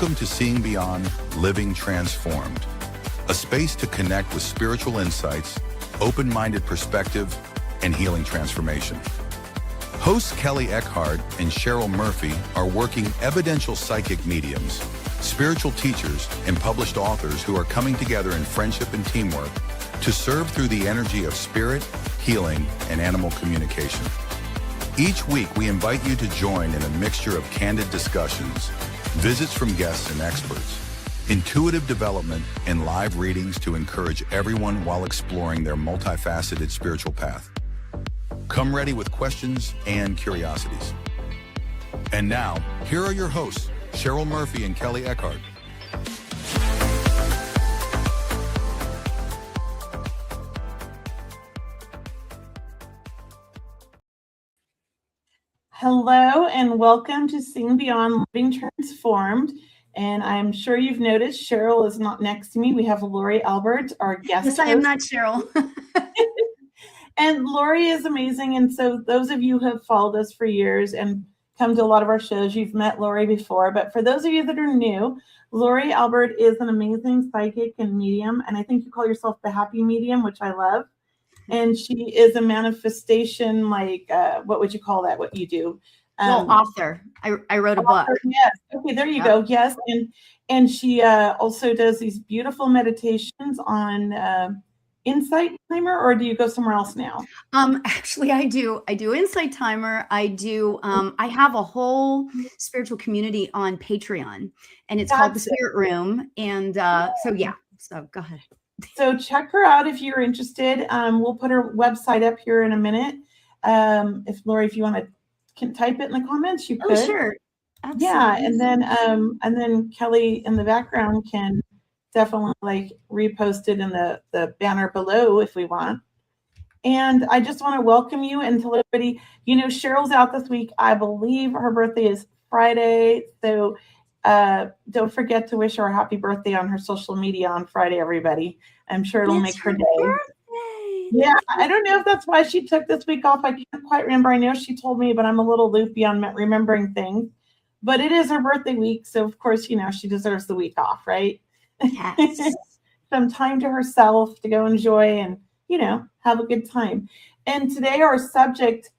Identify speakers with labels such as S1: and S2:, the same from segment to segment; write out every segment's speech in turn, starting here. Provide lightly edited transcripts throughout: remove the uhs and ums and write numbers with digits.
S1: Welcome to Seeing Beyond, Living Transformed, a space to connect with spiritual insights, open-minded perspective, and healing transformation. Hosts Kelly Eckhart and Cheryl Murphy are working evidential psychic mediums, spiritual teachers, and published authors who are coming together in friendship and teamwork to serve through the energy of spirit, healing, and animal communication. Each week, we invite you to join in a mixture of candid discussions, visits from guests and experts, intuitive development, and live readings to encourage everyone while exploring their multifaceted spiritual path. Come ready with questions and curiosities. And now, here are your hosts, Cheryl Murphy and Kelly Eckhart.
S2: Hello and welcome to Seeing Beyond, Living Transformed. And I'm sure you've noticed Cheryl is not next to me. We have Lori Albert, our guest
S3: Yes, I am not Cheryl.
S2: And Lori is amazing. And so those of you who have followed us for years and come to a lot of our shows, you've met Lori before. But for those of you that are new, Lori Albert is an amazing psychic and medium. And I think you call yourself the happy medium, which I love. And she is a manifestation, what would you call that? What you do?
S3: Author. I wrote a book.
S2: Yes. Okay, there you go. Yes. And she also does these beautiful meditations on Insight Timer, or do you go somewhere else now?
S3: Actually, I do Insight Timer. I do. I have a whole spiritual community on Patreon, and it's called The Spirit Room. And so go ahead.
S2: So check her out if you're interested. We'll put her website up here in a minute. If Lori, if you want to type it in the comments, you could.
S3: Oh, sure. Absolutely.
S2: Yeah, and then Kelly in the background can definitely repost it in the banner below if we want. And I just want to welcome you and tell everybody, Cheryl's out this week. I believe her birthday is Friday. So don't forget to wish her a happy birthday on her social media on Friday, everybody. I'm sure it'll make her day.
S3: Birthday.
S2: Yeah, I don't know if that's why she took this week off. I can't quite remember. I know she told me, but I'm a little loopy on remembering things. But it is her birthday week, so of course, she deserves the week off, right?
S3: Yes.
S2: Some time to herself to go enjoy and, have a good time. And today our subject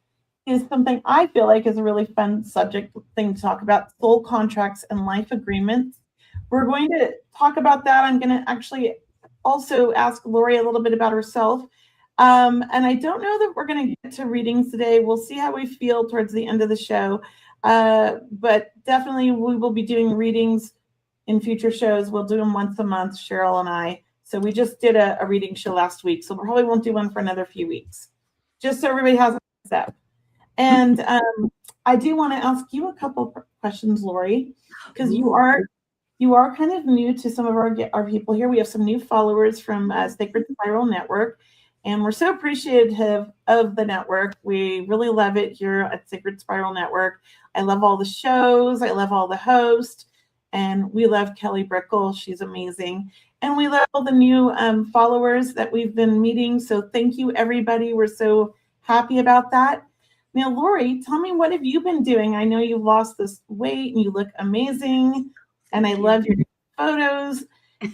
S2: is something I feel like is a really fun thing to talk about: soul contracts and life agreements. We're going to talk about that. I'm going to actually also ask Lori a little bit about herself. And I don't know that we're going to get to readings today. We'll see how we feel towards the end of the show. But definitely we will be doing readings in future shows. We'll do them once a month, Cheryl and I. So we just did a reading show last week. So we probably won't do one for another few weeks, just so everybody has a heads up. And I do want to ask you a couple of questions, Lori, because you are kind of new to some of our people here. We have some new followers from Sacred Spiral Network, and we're so appreciative of the network. We really love it here at Sacred Spiral Network. I love all the shows. I love all the hosts, and we love Kelly Brickle. She's amazing. And we love all the new followers that we've been meeting. So thank you, everybody. We're so happy about that. Now, Lori, tell me, what have you been doing? I know you've lost this weight and you look amazing, and I love your photos.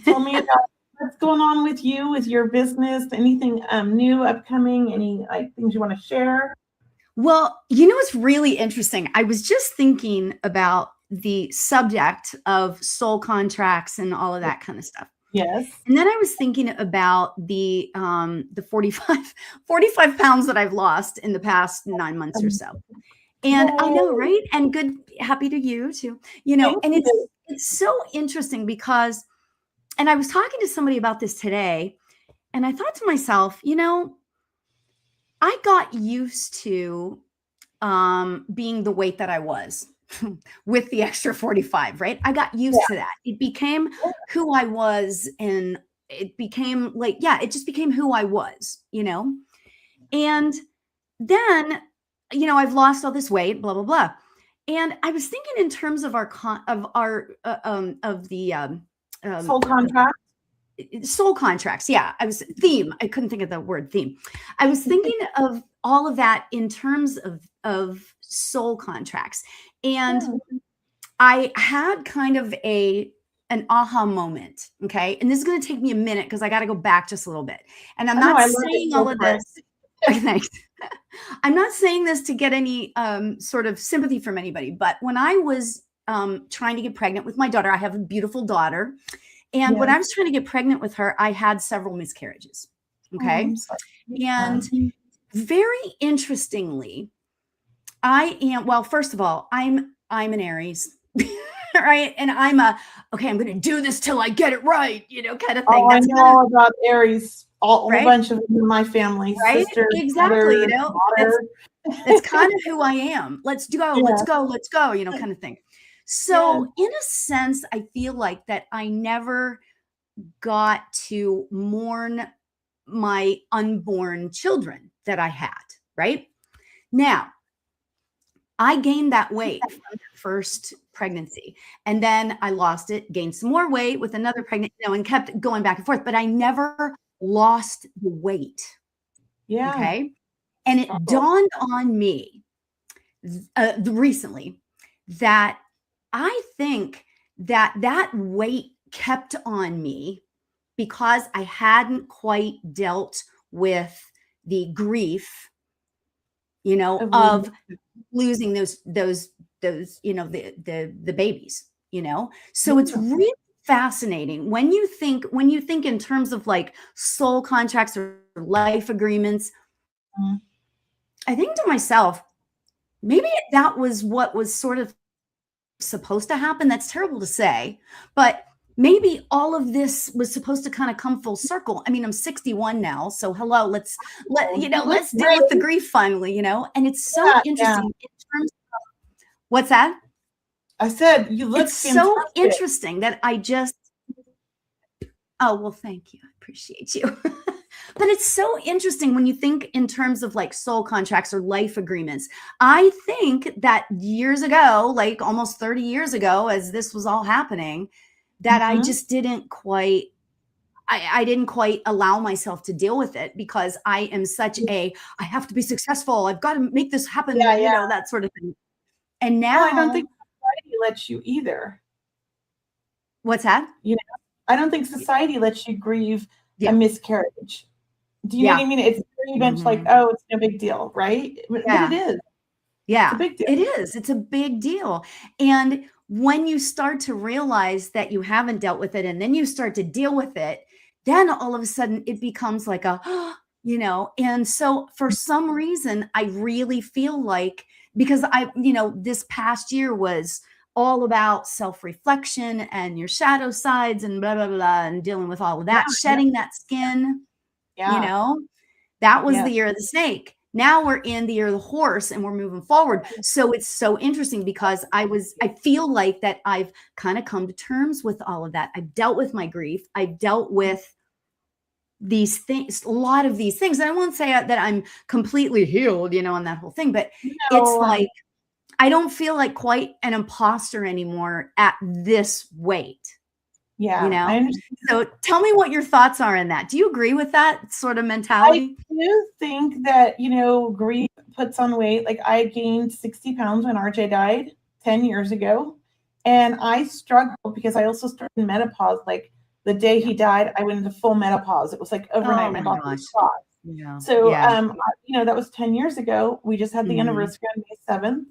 S2: Tell me about what's going on with you, with your business, anything new, upcoming, any things you want to share?
S3: Well, it's really interesting. I was just thinking about the subject of soul contracts and all of that kind of stuff.
S2: Yes.
S3: And then I was thinking about the 45 pounds that I've lost in the past 9 months or so. And I know, right? And good, happy to you too, and it's so interesting because, and I was talking to somebody about this today, and I thought to myself, I got used to being the weight that I was with the extra 45, right? I got used to that. It became who I was, and it became it just became who I was, and then, I've lost all this weight, blah, blah, blah. And I was thinking in terms of
S2: soul contracts.
S3: Soul contracts. Yeah. I couldn't think of the word theme. I was thinking of all of that in terms of soul contracts. And I had kind of an aha moment. Okay. And this is going to take me a minute because I got to go back just a little bit. And I'm
S2: I know,
S3: not
S2: I love it.
S3: saying
S2: Go
S3: all of
S2: for it.
S3: this. Okay, thanks. I'm not saying this to get any sort of sympathy from anybody, but when I was trying to get pregnant with my daughter, I have a beautiful daughter. And when I
S2: Yes.
S3: was trying to get pregnant with her, I had several miscarriages.
S2: Oh,
S3: Okay.
S2: I'm sorry.
S3: And very interestingly, well, first of all, I'm an Aries, right? And I'm I'm going to do this till I get it right, kind of thing.
S2: Oh, I
S3: That's
S2: know
S3: kind of
S2: all about Aries. A
S3: right.
S2: bunch of them in my family,
S3: Right?
S2: sister,
S3: Exactly.
S2: brother,
S3: That's kind of who I am. Let's go,
S2: Yeah.
S3: let's go, let's go, kind of thing. So in a sense, I feel like that I never got to mourn my unborn children that I had, right? Now, I gained that weight from the first pregnancy, and then I lost it, gained some more weight with another pregnant, and kept going back and forth, but I never lost the weight.
S2: Yeah.
S3: Okay. And it dawned on me recently that I think that weight kept on me because I hadn't quite dealt with the grief, of losing those, the babies, So it's really fascinating when you think in terms of like soul contracts or life agreements. I think to myself, maybe that was what was sort of supposed to happen. That's terrible to say, but maybe all of this was supposed to kind of come full circle. I mean, I'm 61 now, so hello, let's deal with the grief finally, and it's so interesting in terms of what's that?
S2: I said you look
S3: It's so interesting that I just well, thank you. I appreciate you. But it's so interesting when you think in terms of like soul contracts or life agreements. I think that years ago, like almost 30 years ago, as this was all happening, that I just didn't quite, I didn't quite allow myself to deal with it because I am such I have to be successful. I've got to make this happen, that sort of thing. And now
S2: I don't think society lets you either.
S3: What's that?
S2: I don't think society lets you grieve a miscarriage. Do you know what I mean? It's very much like, oh, it's no big deal, right? But it is.
S3: Yeah,
S2: it's a big deal.
S3: It is. It's a big deal. And when you start to realize that you haven't dealt with it and then you start to deal with it, then all of a sudden it becomes like and so for some reason, I really feel like, because this past year was all about self-reflection and your shadow sides and blah, blah, blah, and dealing with all of that, shedding that skin, that was the year of the snake. Now we're in the year of the horse and we're moving forward. So it's so interesting because I feel like that I've kind of come to terms with all of that. I've dealt with my grief. I've dealt with these things, a lot of these things. And I won't say that I'm completely healed, on that whole thing, but it's like, I don't feel like quite an imposter anymore at this weight.
S2: Yeah. I understand.
S3: So tell me what your thoughts are in that. Do you agree with that sort of mentality?
S2: I do think that, grief puts on weight. Like I gained 60 pounds when RJ died 10 years ago. And I struggled because I also started menopause. Like the day he died, I went into full menopause. It was like overnight. My body was shocked.
S3: Yeah.
S2: So, that was 10 years ago. We just had the anniversary on May 7th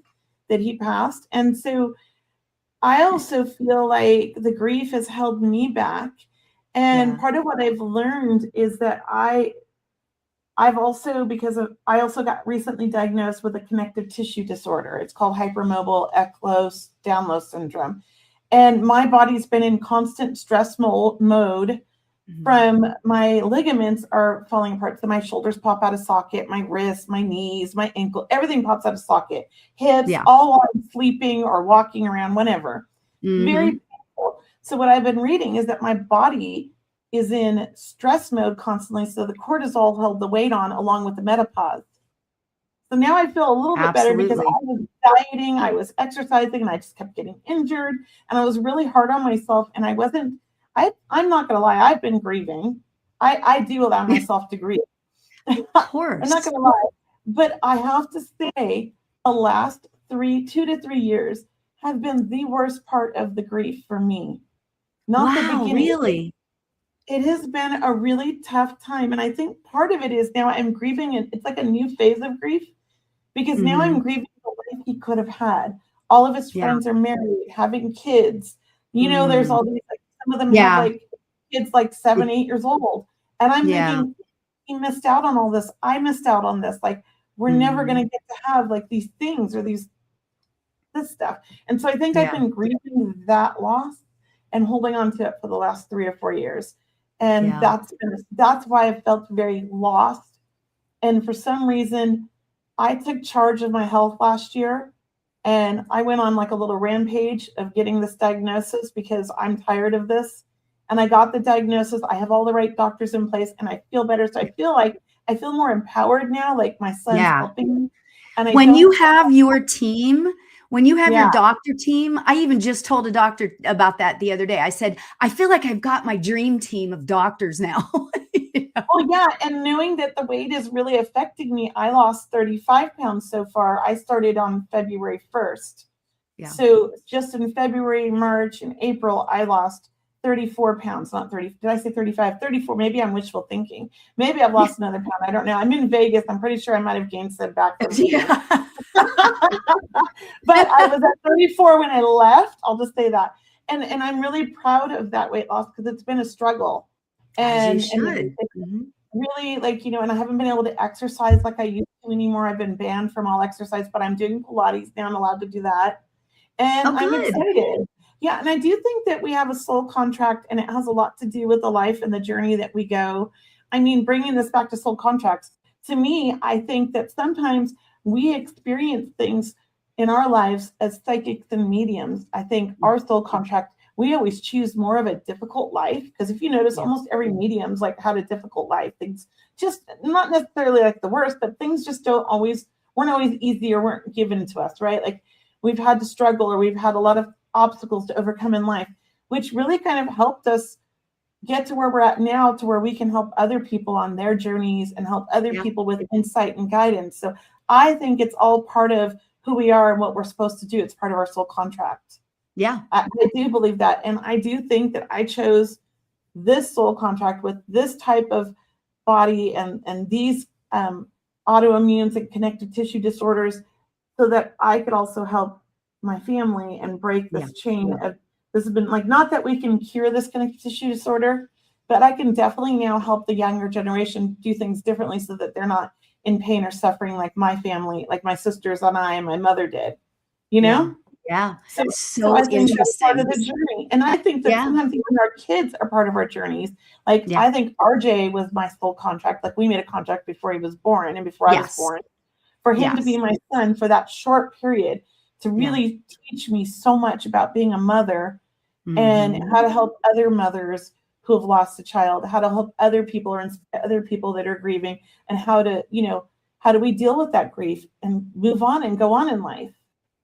S2: that he passed. And so I also feel like the grief has held me back. And part of what I've learned is that I also got recently diagnosed with a connective tissue disorder. It's called hypermobile Ehlers-Danlos syndrome. And my body's been in constant stress mode from my ligaments are falling apart. So my shoulders pop out of socket, my wrists, my knees, my ankle, everything pops out of socket. Hips, all while I'm sleeping or walking around, whenever. Very painful. So what I've been reading is that my body is in stress mode constantly. So the cortisol held the weight on along with the menopause. So now I feel a little bit better because I was dieting, I was exercising, and I just kept getting injured. And I was really hard on myself. And I'm not going to lie, I've been grieving. I do allow myself to grieve.
S3: Of course.
S2: I'm not going to lie. But I have to say, the last 2 to 3 years have been the worst part of the grief for me. Not the
S3: Wow,
S2: beginning.
S3: really?
S2: It has been a really tough time. And I think part of it is now I'm grieving, and it's like a new phase of grief because now I'm
S3: Mhm.
S2: grieving the life he could have had. All of his
S3: Yeah.
S2: friends are married, having kids. There's all these, like, some of them have
S3: Yeah.
S2: like kids like 7, 8 years old. And I'm
S3: Yeah.
S2: thinking, he missed out on all this. I missed out on this. Like, we're never going to get to have like these things or this stuff. And so I think I've
S3: Yeah.
S2: been grieving that loss and holding on to it for the last 3 or 4 years. And
S3: Yeah.
S2: that's why I felt very lost. And for some reason, I took charge of my health last year, and I went on like a little rampage of getting this diagnosis because I'm tired of this. And I got the diagnosis. I have all the right doctors in place, and I feel better. So I feel more empowered now. Like, my son's
S3: Yeah.
S2: helping me. And
S3: When you have your team, when you have your
S2: Yeah.
S3: doctor team, I even just told a doctor about that the other day. I said, I feel like I've got my dream team of doctors now. You know?
S2: Oh, yeah. And knowing that the weight is really affecting me, I lost 35 pounds so far. I started on February 1st.
S3: Yeah.
S2: So just in February, March, and April, I lost 34 pounds, not 30. Did I say 35? 34. Maybe I'm wishful thinking. Maybe I've lost another pound. I don't know. I'm in Vegas. I'm pretty sure I might have gained some back from eating.
S3: Yeah.
S2: But I was at 34 when I left. I'll just say that. And I'm really proud of that weight loss because it's been a struggle. And,
S3: As you
S2: and
S3: should.
S2: it's
S3: Mhm.
S2: really, like, and I haven't been able to exercise like I used to anymore. I've been banned from all exercise, but I'm doing Pilates now. I'm allowed to do that. And
S3: Oh,
S2: I'm
S3: good.
S2: excited. Yeah. And I do think that we have a soul contract, and it has a lot to do with the life and the journey that we go. I mean, bringing this back to soul contracts, to me, I think that sometimes we experience things in our lives as psychics and mediums. I think our soul contract, we always choose more of a difficult life, because if you notice,
S3: Yeah.
S2: almost every medium's like had a difficult life. Things just not necessarily like the worst, but things just weren't always easy or weren't given to us, right? Like, we've had to struggle, or we've had a lot of obstacles to overcome in life, which really kind of helped us get to where we're at now, to where we can help other people on their journeys and help other
S3: Yeah.
S2: people with insight and guidance. So I think it's all part of who we are and what we're supposed to do. It's part of our soul contract.
S3: Yeah.
S2: I do believe that. And I do think that I chose this soul contract with this type of body and these autoimmunes and connective tissue disorders, so that I could also help my family and break this chain of, this has been like, not that we can cure this connective tissue disorder, but I can definitely now help the younger generation do things differently so that they're not in pain or suffering like my family, like my sisters and I and my mother did,
S3: Yeah.
S2: So
S3: So
S2: I think that's part of
S3: interesting.
S2: the journey. And I think that
S3: Yeah.
S2: sometimes even our kids are part of our journeys. Like,
S3: Yeah.
S2: I think RJ was my soul contract. Like, we made a contract before he was born and before I was
S3: Yes.
S2: born, for him to be
S3: Yes.
S2: my son for that short period, to really teach me so much about being a mother and
S3: Mhm.
S2: how to help other mothers who have lost a child, how to help other people or inspire other people that are grieving, and how to, how do we deal with that grief and move on and go on in life.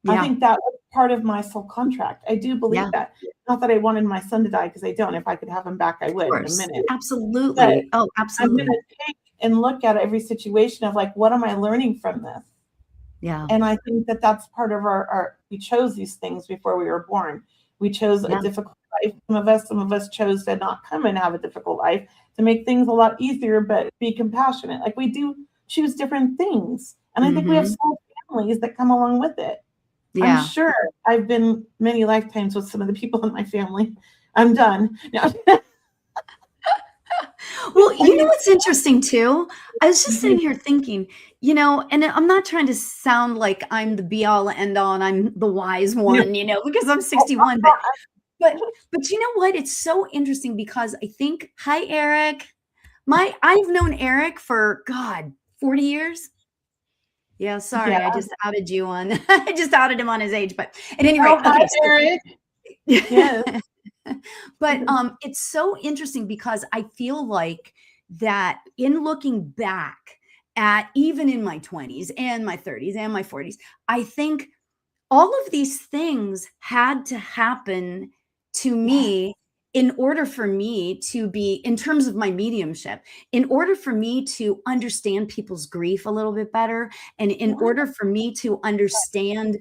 S2: I
S3: Yeah.
S2: think that was part of my soul contract. I do believe
S3: Yeah.
S2: that. Not that I wanted my son to die, because I don't. If I could have him back, I would
S3: Of
S2: in a
S3: course.
S2: minute.
S3: Absolutely. Oh,
S2: I'm
S3: absolutely.
S2: going to take and look at every situation of like, what am I learning from this?
S3: Yeah.
S2: And I think that that's part of our we chose these things before we were born. We chose
S3: Yeah.
S2: a difficult life. Some of us chose to not come and have a difficult life, to make things a lot easier, but be compassionate. Like, we do choose different things. And I think we have soul families that come along with it.
S3: Yeah.
S2: I'm sure I've been many lifetimes with some of the people in my family. I'm done. No.
S3: Well, you know what's interesting too? I was just sitting here thinking, and I'm not trying to sound like I'm the be all end all and I'm the wise one, because I'm 61, but you know what? It's so interesting because I think, hi, Eric. I've known Eric for 40 years. Yeah, sorry,
S2: Yeah.
S3: I just outed you on. I just outed him on his age, but at any rate,
S2: Hi,
S3: okay.
S2: Eric. Yes.
S3: But it's so interesting because I feel like that in looking back at even in my 20s and my 30s and my 40s, I think all of these things had to happen to me in order for me to be, in terms of my mediumship, in order for me to understand people's grief a little bit better, and in order for me to understand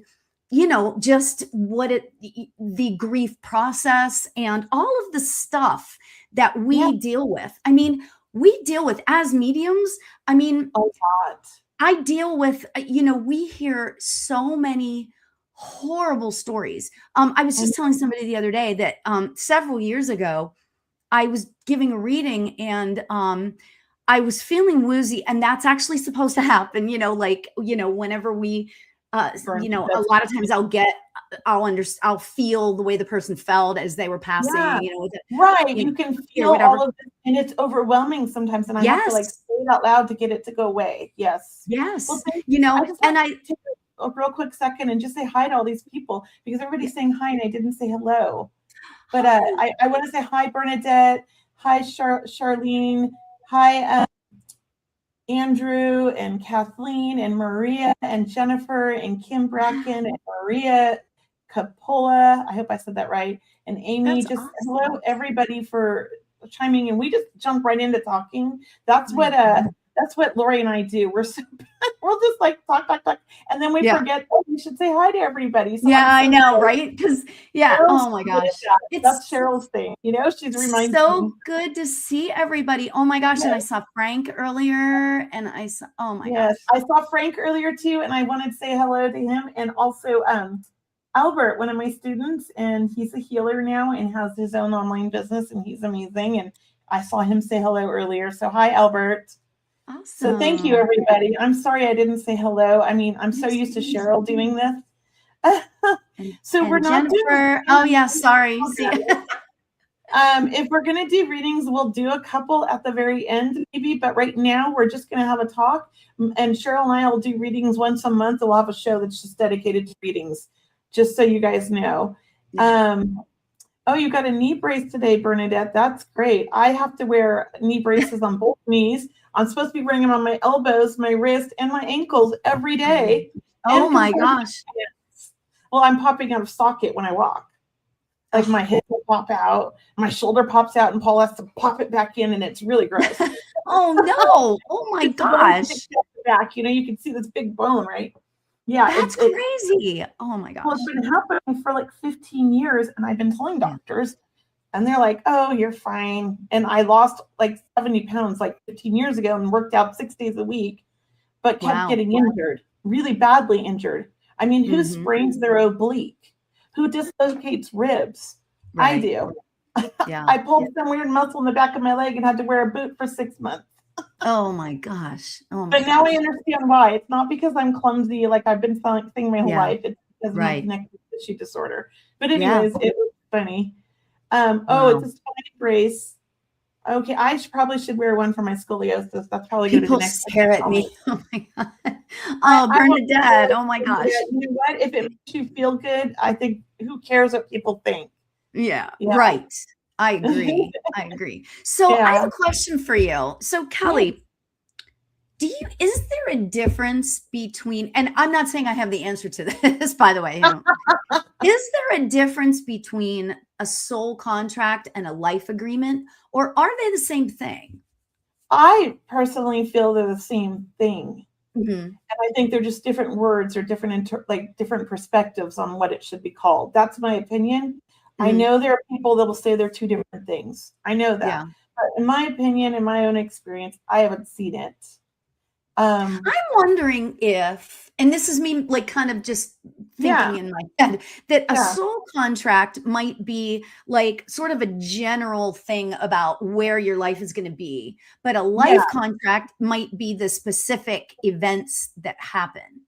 S3: just the grief process and all of the stuff that we deal with. I mean, we deal with as mediums. I mean,
S2: a lot.
S3: I deal with, we hear so many horrible stories. I was just telling somebody the other day that several years ago, I was giving a reading and I was feeling woozy, and that's actually supposed to happen, whenever we, a lot of times I'll feel the way the person felt as they were passing,
S2: right. You can feel all of it, and it's overwhelming sometimes. And I have to say it out loud to get it to go away. Yes.
S3: Yes.
S2: Well,
S3: take
S2: a real quick second and just say hi to all these people, because everybody's saying hi and I didn't say hello. But I want to say hi, Bernadette. Hi, Charlene. Hi, Andrew and Kathleen and Maria and Jennifer and Kim Bracken and Maria Capola. I hope I said that right. And Amy.
S3: That's awesome.
S2: Hello, everybody, for chiming in. We just jump right into talking. That's what Lori and I do. We'll just talk, and then we forget that we should say hi to everybody. So
S3: I know, right? Because oh my gosh,
S2: that's Cheryl's thing. She's reminding
S3: so good to see everybody. Oh my gosh, and I saw Frank earlier, and I saw gosh,
S2: I saw Frank earlier too, and I wanted to say hello to him, and also Albert, one of my students, and he's a healer now and has his own online business, and he's amazing. And I saw him say hello earlier. So hi, Albert.
S3: Awesome.
S2: So thank you, everybody. I'm sorry I didn't say hello. I mean, I'm so used to Cheryl doing this. So we're not
S3: Jennifer. Oh yeah, sorry.
S2: If we're gonna do readings, we'll do a couple at the very end, maybe. But right now, we're just gonna have a talk. And Cheryl and I will do readings once a month. We'll have a show that's just dedicated to readings, just so you guys know. Oh, you got a knee brace today, Bernadette. That's great. I have to wear knee braces on both knees. I'm supposed to be wearing them on my elbows, my wrist, and my ankles every day.
S3: Oh my gosh.
S2: Well, I'm popping out of socket when I walk. Like my hip will pop out, my shoulder pops out, and Paul has to pop it back in, and it's really gross.
S3: Oh no. Oh my gosh.
S2: Back, you can see this big bone, right? Yeah,
S3: that's crazy. Oh my gosh.
S2: Well, it's been happening for like 15 years, and I've been telling doctors, and they're like, "Oh, you're fine." And I lost like 70 pounds like 15 years ago and worked out 6 days a week, but kept getting injured, really badly injured. I mean, who sprains their oblique? Who dislocates ribs? Right. I do.
S3: Yeah.
S2: I pulled some weird muscle in the back of my leg and had to wear a boot for 6 months.
S3: Oh my gosh.
S2: But now I understand why. It's not because I'm clumsy, like I've been saying my whole life. It's because of my connective tissue disorder. But anyways, it was funny. It's a spine brace. Okay, I probably should wear one for my scoliosis. That's probably going to be the next.
S3: People stare at me. Oh my god. Oh, Bernadette. Oh my gosh.
S2: You know what? If it makes you feel good, I think who cares what people think?
S3: Yeah. Right. I agree. So I have a question for you. So Kelly, is there a difference between, and I'm not saying I have the answer to this, by the way, is there a difference between a soul contract and a life agreement, or are they the same thing?
S2: I personally feel they're the same thing.
S3: Mm-hmm.
S2: And I think they're just different words or different perspectives on what it should be called. That's my opinion. I know there are people that will say they're two different things. I know that. Yeah. But in my opinion, in my own experience, I haven't seen it.
S3: I'm wondering if, and this is me like kind of just thinking in my head, that a soul contract might be like sort of a general thing about where your life is going to be. But a life contract might be the specific events that happen.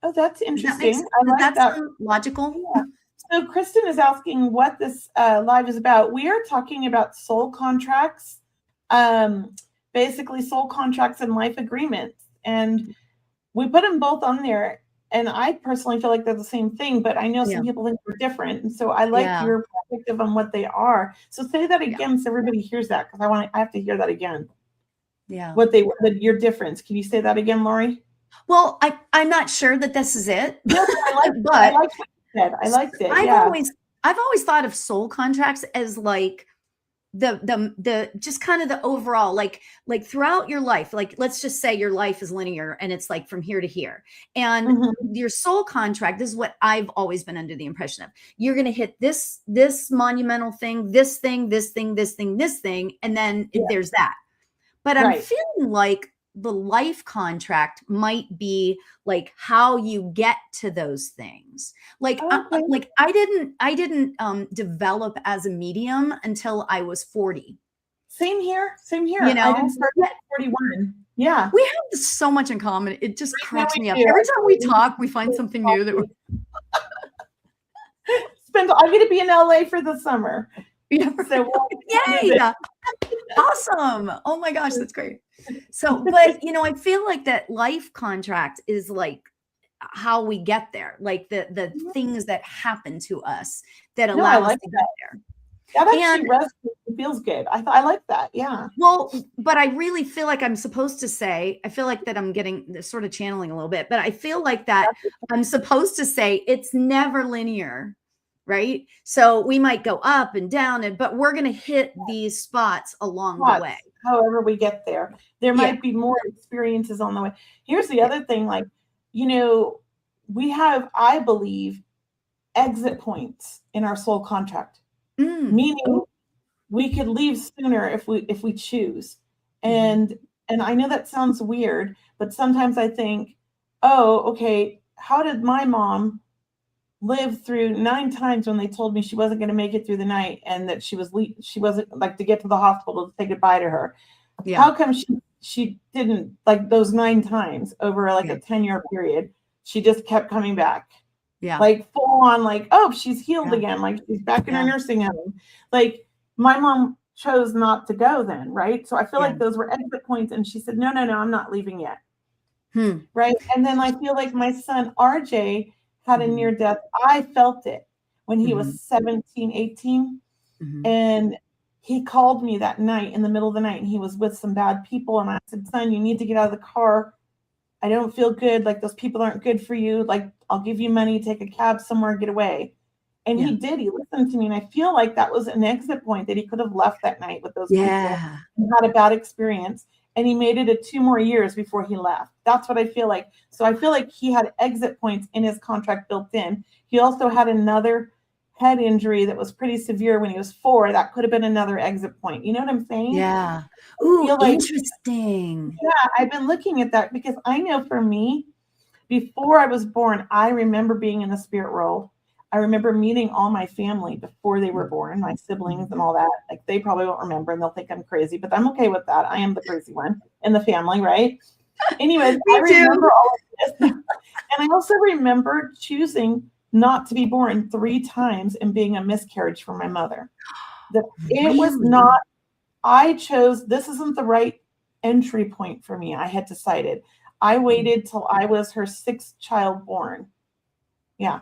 S2: Oh, that's interesting.
S3: Does that sound logical?
S2: Yeah. So Kristen is asking what this live is about. We are talking about soul contracts, basically soul contracts and life agreements. And we put them both on there. And I personally feel like they're the same thing, but I know some people think they're different. And so I like your perspective on what they are. So say that again so everybody hears that, because I have to hear that again.
S3: Yeah.
S2: Your difference. Can you say that again, Lori?
S3: Well, I'm not sure that this is it.
S2: No, I like I liked it.
S3: I've always thought of soul contracts as like the just kind of the overall, like throughout your life, like let's just say your life is linear and it's like from here to here, and your soul contract, this is what I've always been under the impression of. You're going to hit this monumental thing, this thing, and then there's that. But I'm feeling like the life contract might be like how you get to those things. Like, like I didn't develop as a medium until I was 40.
S2: Same here.
S3: You know,
S2: I didn't start at 41. Yeah.
S3: We have so much in common. It just cracks me up. Every time we talk, we find something new that we're
S2: I'm going to be in LA for the summer.
S3: Yeah.
S2: So
S3: yay. Awesome. Oh my gosh, that's great. So, but you know, I feel like that life contract is like how we get there, like the things that happen to us that allow us to get there.
S2: That actually resonates. Feels good. I like that. Yeah.
S3: Well, but I really feel like I'm supposed to say, I feel like that I'm getting sort of channeling a little bit, but I feel like that I'm supposed to say it's never linear, right? So we might go up and down, but we're going to hit these spots along the way.
S2: However we get there. There might be more experiences on the way. Here's the other thing, like, you know, we have, I believe, exit points in our soul contract. Meaning we could leave sooner if we choose. And I know that sounds weird, but sometimes I think, oh, okay, how did my mom live through 9 times when they told me she wasn't going to make it through the night and that she wasn't like to get to the hospital to say goodbye to her? How come she didn't, like those 9 times over like a 10-year period, she just kept coming back? Like full on, like, oh, she's healed again. Like she's back in her nursing home. Like my mom chose not to go then, right? So I feel like those were exit points. And she said, no, I'm not leaving yet. Right. And then I feel like my son, RJ, had a near death. I felt it when he was 17, 18. And he called me that night in the middle of the night and he was with some bad people. And I said, son, you need to get out of the car. I don't feel good. Like those people aren't good for you. Like I'll give you money, take a cab somewhere, get away. And he did. He listened to me. And I feel like that was an exit point that he could have left that night with those people and had a bad experience. And he made it 2 more years before he left. That's what I feel like. So I feel like he had exit points in his contract built in. He also had another head injury that was pretty severe when he was 4. That could have been another exit point. You know what I'm saying?
S3: Yeah. Ooh, like, interesting.
S2: Yeah, I've been looking at that because I know for me, before I was born, I remember being in the spirit world. I remember meeting all my family before they were born, my siblings and all that. Like they probably won't remember and they'll think I'm crazy, but I'm okay with that. I am the crazy one in the family, right? Anyways, I remember all of this. And I also remember choosing not to be born 3 times and being a miscarriage for my mother. It was not, I chose, this isn't the right entry point for me. I had decided. I waited till I was her 6th child born. Yeah.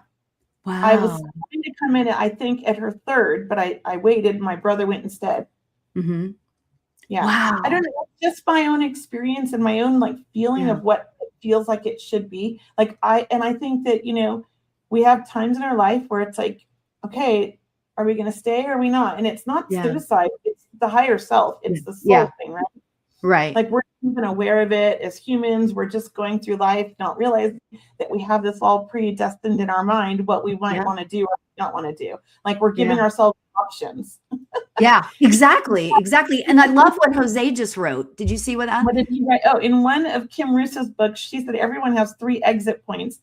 S3: Wow.
S2: I was going to come in, I think, at her 3rd, but I waited. My brother went instead. Yeah.
S3: Wow.
S2: I don't know. Just my own experience and my own like feeling of what it feels like it should be. Like I think that, you know, we have times in our life where it's like, okay, are we going to stay or are we not? And it's not suicide. It's the higher self. It's the soul thing, right?
S3: Right.
S2: Like we're even aware of it as humans. We're just going through life, not realizing that we have this all predestined in our mind, what we might want to do or not want to do. Like we're giving ourselves options.
S3: Yeah, exactly. And I love what Jose just wrote. Did you see what that?
S2: What did he write? Oh, in one of Kim Russo's books, she said everyone has 3 exit points.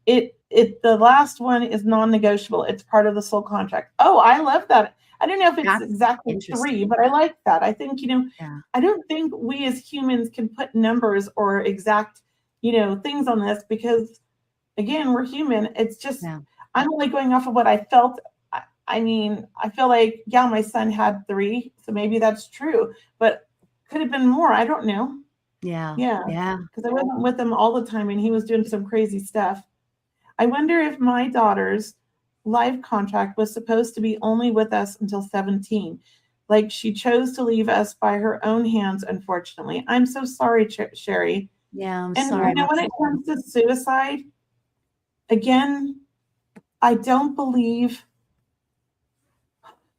S2: The last one is non-negotiable. It's part of the soul contract. Oh, I love that. I don't know if it's exactly 3, but I like that. I think, you know, I don't think we as humans can put numbers or exact, you know, things on this because, again, we're human. It's just, I'm only going off of what I felt. I mean, I feel like, my son had 3, so maybe that's true, but could have been more. I don't know. Yeah. Because I wasn't with him all the time and he was doing some crazy stuff. I wonder if my daughter's life contract was supposed to be only with us until 17. Like she chose to leave us by her own hands, unfortunately. I'm so sorry, Sherry.
S3: Yeah, I'm sorry.
S2: And you know, when it comes to suicide, again, I don't believe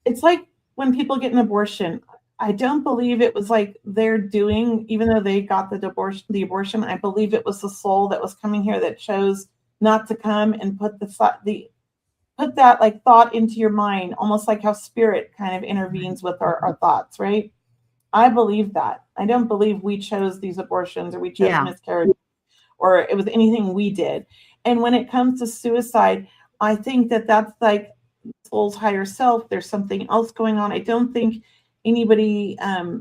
S2: it's like when people get an abortion, I don't believe it was like they're doing, even though they got the abortion, I believe it was the soul that was coming here that chose not to come and put put that like thought into your mind, almost like how spirit kind of intervenes with our thoughts, right? I believe that. I don't believe we chose these abortions or we chose miscarriage or it was anything we did. And when it comes to suicide, I think that that's like soul's higher self. There's something else going on. I don't think anybody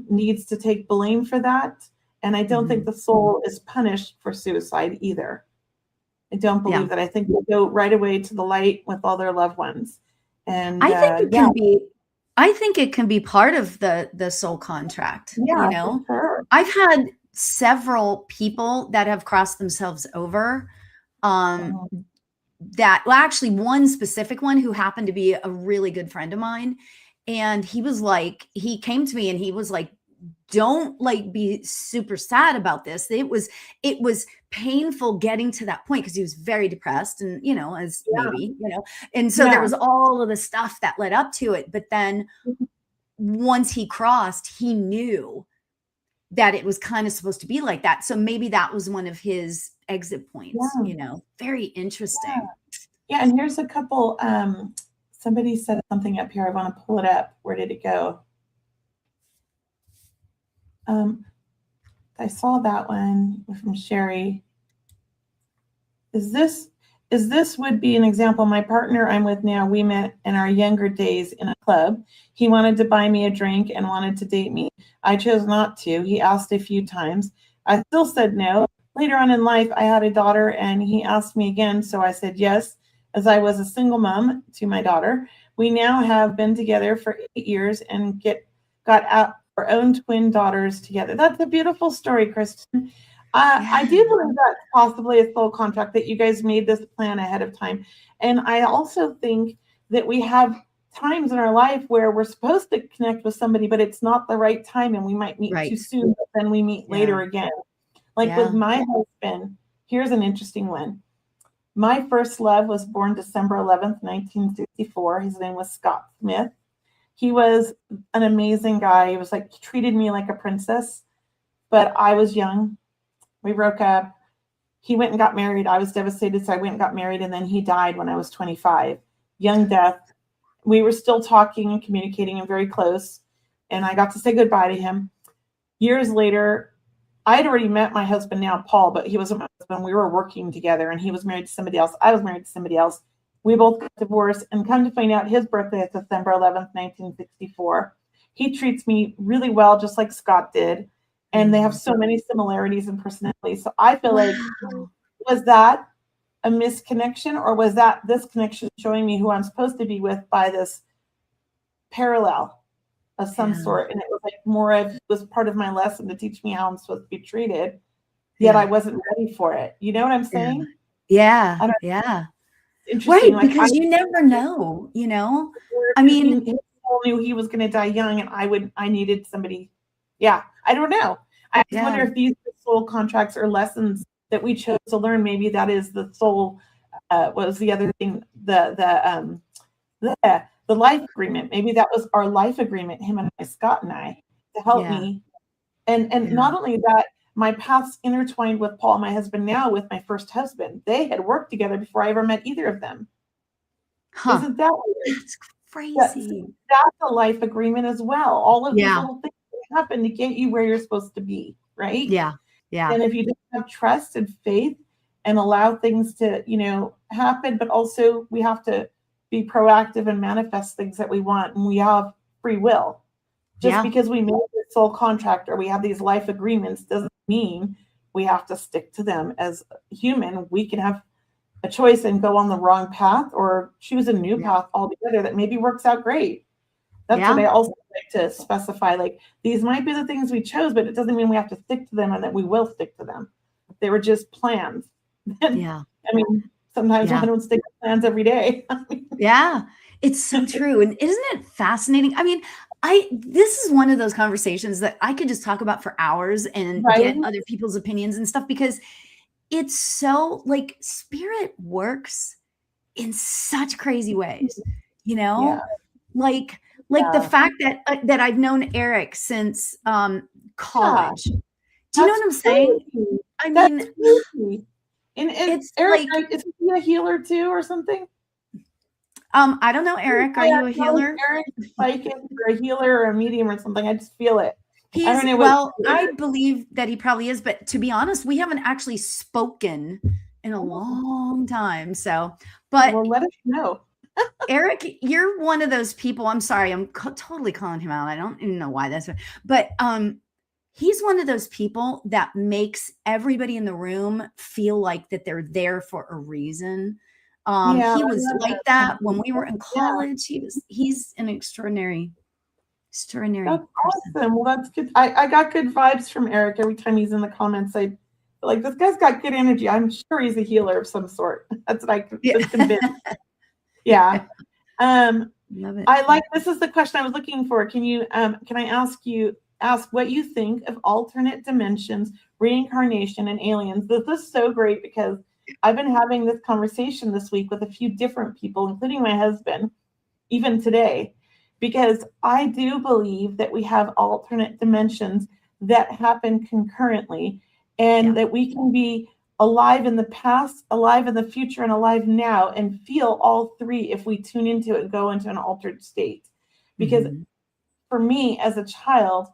S2: needs to take blame for that. And I don't think the soul is punished for suicide either. I don't believe that. I think they go right away to the light with all their loved ones. And
S3: I think it can be part of the soul contract.
S2: Yeah,
S3: you know,
S2: for sure.
S3: I've had several people that have crossed themselves over. That, well, actually one specific one who happened to be a really good friend of mine. And he came to me and he was like, don't like be super sad about this. It was painful getting to that point because he was very depressed and, you know, as maybe, you know, and so there was all of the stuff that led up to it. But then once he crossed, he knew that it was kind of supposed to be like that. So maybe that was one of his exit points, you know, very interesting.
S2: Yeah. And here's a couple, somebody said something up here. I want to pull it up. Where did it go? I saw that one from Sherry. Is this would be an example? My partner I'm with now, we met in our younger days in a club. He wanted to buy me a drink and wanted to date me. I chose not to. He asked a few times. I still said no. Later on in life, I had a daughter and he asked me again. So I said yes, as I was a single mom to my daughter. We now have been together for 8 years and got out our own twin daughters together. That's a beautiful story, Kristen. I do believe that's possibly a soul contract that you guys made this plan ahead of time. And I also think that we have times in our life where we're supposed to connect with somebody, but it's not the right time and we might meet too soon, but then we meet later again. Like with my husband, here's an interesting one. My first love was born December 11th, 1964. His name was Scott Smith. He was an amazing guy. He was like, he treated me like a princess, but I was young. We broke up. He went and got married. I was devastated. So I went and got married. And then he died when I was 25. Young death. We were still talking and communicating and very close. And I got to say goodbye to him. Years later, I had already met my husband now, Paul, but he wasn't my husband. We were working together and he was married to somebody else. I was married to somebody else. We both got divorced and come to find out his birthday is December 11th, 1964. He treats me really well, just like Scott did. And they have so many similarities in personality. So I feel like, was that a misconnection or was that this connection showing me who I'm supposed to be with by this parallel of some sort? And it was like more of, it was part of my lesson to teach me how I'm supposed to be treated, yet I wasn't ready for it. You know what I'm saying?
S3: Yeah.
S2: Interesting.
S3: Right, because you never know, you know? I mean,
S2: he knew he was going to die young and I needed somebody. Yeah. I don't know. I wonder if these soul contracts are lessons that we chose to learn. Maybe that is the soul. What was the other thing? The life agreement. Maybe that was our life agreement, him and Scott and I, to help me. And not only that, my paths intertwined with Paul, my husband now, with my first husband. They had worked together before I ever met either of them. Isn't that weird?
S3: That's crazy.
S2: That's a life agreement as well. All of these little things happen to get you where you're supposed to be, right?
S3: Yeah.
S2: And if you just have trust and faith and allow things to, you know, happen, but also we have to be proactive and manifest things that we want, and we have free will. Just because we made this soul contract or we have these life agreements doesn't mean we have to stick to them. As human, we can have a choice and go on the wrong path or choose a new path altogether that maybe works out great. That's what I also like to specify. Like, these might be the things we chose, but it doesn't mean we have to stick to them and that we will stick to them. They were just plans. I mean, sometimes I don't stick to plans every day.
S3: It's so true. And isn't it fascinating? I mean, this is one of those conversations that I could just talk about for hours and get other people's opinions and stuff, because it's so, like, spirit works in such crazy ways, you know? Like, Like the
S2: Yeah.
S3: fact that that I've known Eric since
S2: Yeah.
S3: college. Do you know what I'm saying?
S2: Crazy.
S3: I
S2: That's
S3: mean,
S2: crazy. And
S3: it's
S2: Eric,
S3: like,
S2: is he a healer too or something?
S3: I don't know, Eric. Are
S2: I
S3: you a
S2: know
S3: healer?
S2: Eric is psychic or a healer or a medium or something. I just feel it. I
S3: He's,
S2: don't know what
S3: well, I believe that he probably is, but to be honest, we haven't actually spoken in a long time. So, but
S2: well, let us know.
S3: Eric, you're one of those people. I'm sorry, I'm totally calling him out. I don't even know why that's, but he's one of those people that makes everybody in the room feel like that they're there for a reason.
S2: Yeah,
S3: He
S2: I
S3: was
S2: love
S3: like
S2: that.
S3: that when we were in
S2: Yeah,
S3: college. He's an extraordinary
S2: that's
S3: person.
S2: awesome. Well, that's good. I got good vibes from Eric every time he's in the comments. I feel like this guy's got good energy. I'm sure he's a healer of some sort. That's what I was convinced. Yeah.
S3: Love it.
S2: I like, this is the question I was looking for. Can I ask what you think of alternate dimensions, reincarnation, and aliens? This is so great because I've been having this conversation this week with a few different people, including my husband, even today, because I do believe that we have alternate dimensions that happen concurrently, and that we can be alive in the past, alive in the future, and alive now, and feel all three if we tune into it and go into an altered state. Because for me, as a child,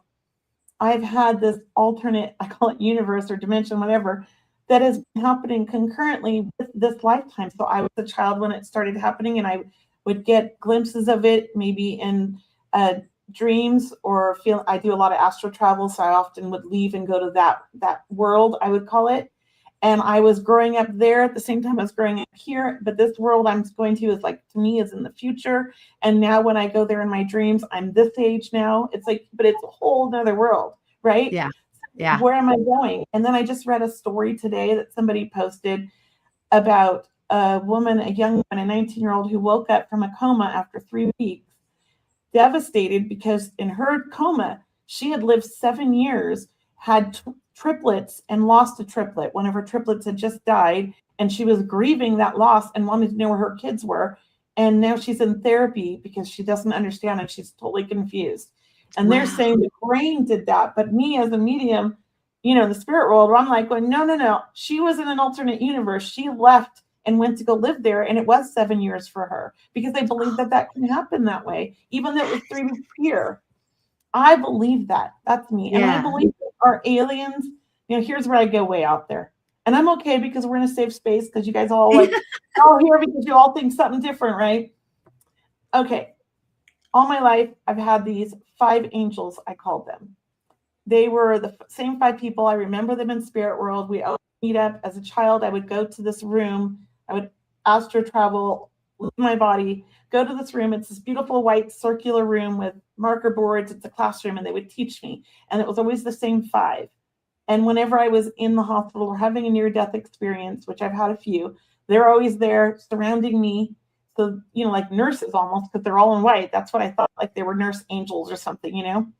S2: I've had this alternate, I call it universe or dimension, whatever, that is happening concurrently with this lifetime. So I was a child when it started happening, and I would get glimpses of it, maybe in dreams, or I do a lot of astral travel, so I often would leave and go to that world, I would call it. And I was growing up there at the same time I was growing up here, but this world I'm going to is like, to me, is in the future. And now when I go there in my dreams, I'm this age now. It's like, but it's a whole nother world, right?
S3: Yeah. Yeah.
S2: Where am I going? And then I just read a story today that somebody posted about a woman, a young woman, a 19-year-old who woke up from a coma after 3 weeks, devastated because in her coma, she had lived 7 years, had triplets, and lost a triplet. One of her triplets had just died, and she was grieving that loss and wanted to know where her kids were. And now she's in therapy because she doesn't understand and she's totally confused. And they're saying the brain did that. But me as a medium, in the spirit world, I'm like going, no. She was in an alternate universe. She left and went to go live there, and it was 7 years for her because they believe that can happen that way, even though it was 3 weeks here. I believe that. That's me. And I believe that our aliens, here's where I go way out there. And I'm okay because we're in a safe space because you guys all all here because you all think something different, right? Okay. All my life, I've had these 5 angels, I called them. They were the same 5 people. I remember them in spirit world. We always meet up. As a child, I would go to this room. I would astral travel, leave my body, go to this room. It's this beautiful white circular room with marker boards. It's a classroom, and they would teach me. And it was always the same 5. And whenever I was in the hospital or having a near-death experience, which I've had a few, they're always there surrounding me. So, like nurses almost, because they're all in white. That's what I thought, like they were nurse angels or something,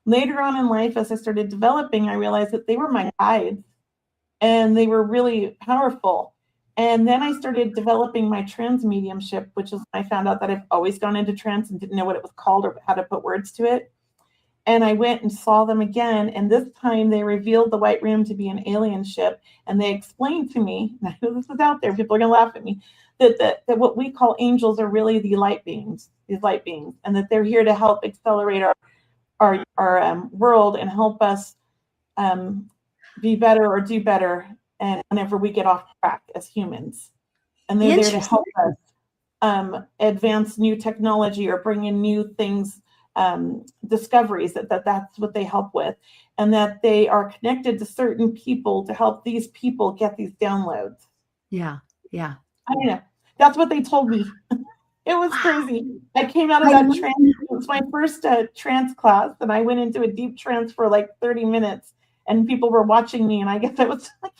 S2: Later on in life, as I started developing, I realized that they were my guides, and they were really powerful. And then I started developing my trance mediumship, which is when I found out that I've always gone into trance and didn't know what it was called or how to put words to it. And I went and saw them again. And this time they revealed the white room to be an alien ship. And they explained to me, and I know this is out there, people are going to laugh at me, that what we call angels are really these light beings, and that they're here to help accelerate our world and help us be better or do better, and whenever we get off track as humans. And they're there to help us advance new technology or bring in new things, discoveries, that's what they help with, and that they are connected to certain people to help these people get these downloads.
S3: Yeah.
S2: I don't know. That's what they told me. It was crazy. I came out of that trance. It was my first trance class, and I went into a deep trance for like 30 minutes, and people were watching me, and I guess I was like,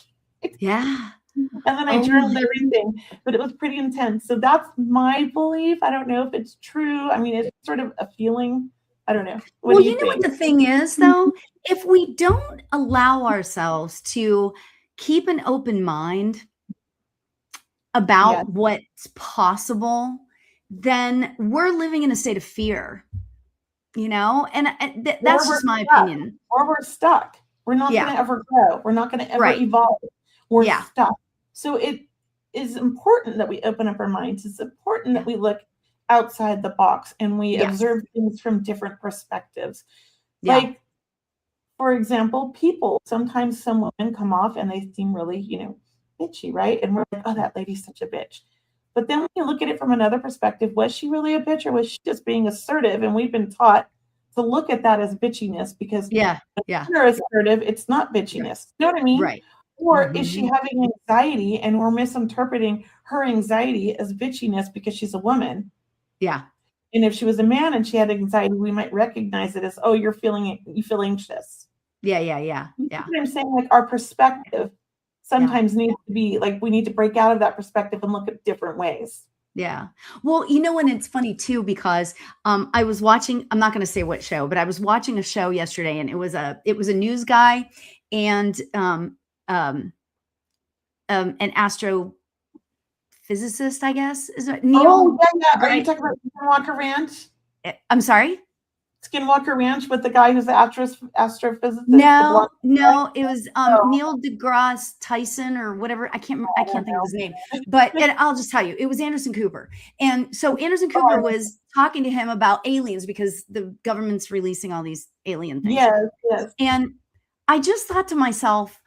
S3: yeah.
S2: And then I journaled everything, but it was pretty intense. So that's my belief. I don't know if it's true. I mean, it's sort of a feeling. I don't know.
S3: What do you know what the thing is, though? If we don't allow ourselves to keep an open mind about what's possible, then we're living in a state of fear. you know, and
S2: Or
S3: that's
S2: we're
S3: just my
S2: stuck.
S3: opinion.
S2: Or we're stuck. We're not
S3: Yeah.
S2: going to ever grow. We're not going to ever
S3: Right.
S2: evolve. We're
S3: Yeah.
S2: stuck. So it is important that we open up our minds. It's important that we look outside the box and we
S3: Yes.
S2: observe things from different perspectives.
S3: Yeah.
S2: Like, for example, people, sometimes some women come off and they seem really, bitchy, right? And we're like, oh, that lady's such a bitch. But then when you look at it from another perspective, was she really a bitch or was she just being assertive? And we've been taught to look at that as bitchiness because
S3: Yeah.
S2: when you're assertive, it's not bitchiness. You know what I mean?
S3: Right.
S2: Or is she having anxiety and we're misinterpreting her anxiety as bitchiness because she's a woman?
S3: Yeah.
S2: And if she was a man and she had anxiety, we might recognize it as, oh, you feel anxious.
S3: Yeah.
S2: You know what I'm saying? Like our perspective sometimes needs to be like, we need to break out of that perspective and look at different ways.
S3: Yeah. Well, and it's funny too, because I was watching, I'm not going to say what show, but I was watching a show yesterday and it was a news guy and an astrophysicist, I guess. Is it Neil?
S2: Oh, yeah. Are you talking about Skinwalker Ranch?
S3: I'm sorry?
S2: Skinwalker Ranch with the guy who's the astrophysicist?
S3: No, it was Neil deGrasse Tyson or whatever. I can't think of his name, but I'll just tell you, it was Anderson Cooper. And so Anderson Cooper was talking to him about aliens because the government's releasing all these alien things.
S2: Yes.
S3: And I just thought to myself,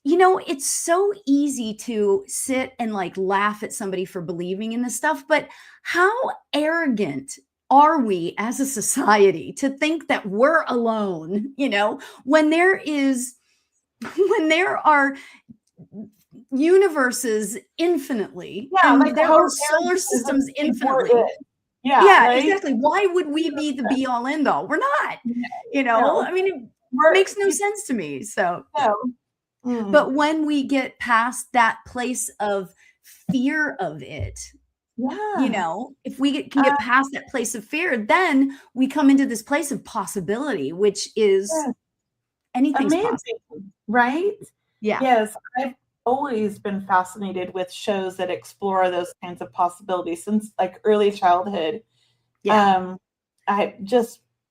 S3: it's so easy to sit and like laugh at somebody for believing in this stuff, but how arrogant are we as a society to think that we're alone, when there are universes infinitely, and
S2: like
S3: there are solar systems infinitely.
S2: Right?
S3: Exactly. Why would we be the be all end all? We're not, I mean, it makes no sense to me. So, but when we get past that place of fear of it, if we can get past that place of fear, then we come into this place of possibility, which is anything's possible.
S2: Right?
S3: Yeah.
S2: Yes. I've always been fascinated with shows that explore those kinds of possibilities since like early childhood.
S3: Yeah.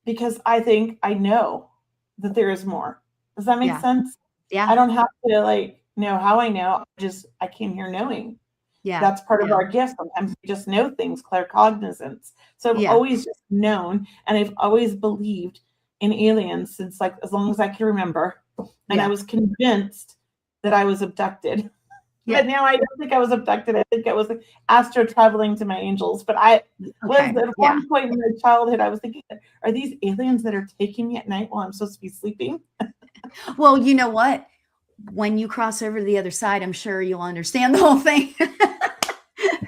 S2: Because I think I know that there is more. Does that make sense?
S3: Yeah.
S2: I don't have to know how I know. I came here knowing.
S3: Yeah.
S2: That's part of our gift. Sometimes we just know things, claircognizance. So I've always just known, and I've always believed in aliens since as long as I can remember. And I was convinced that I was abducted. Yeah. But now I don't think I was abducted. I think I was astro traveling to my angels. But I was at one point in my childhood, I was thinking, are these aliens that are taking me at night while I'm supposed to be sleeping?
S3: Well, you know what? When you cross over to the other side, I'm sure you'll understand the whole thing.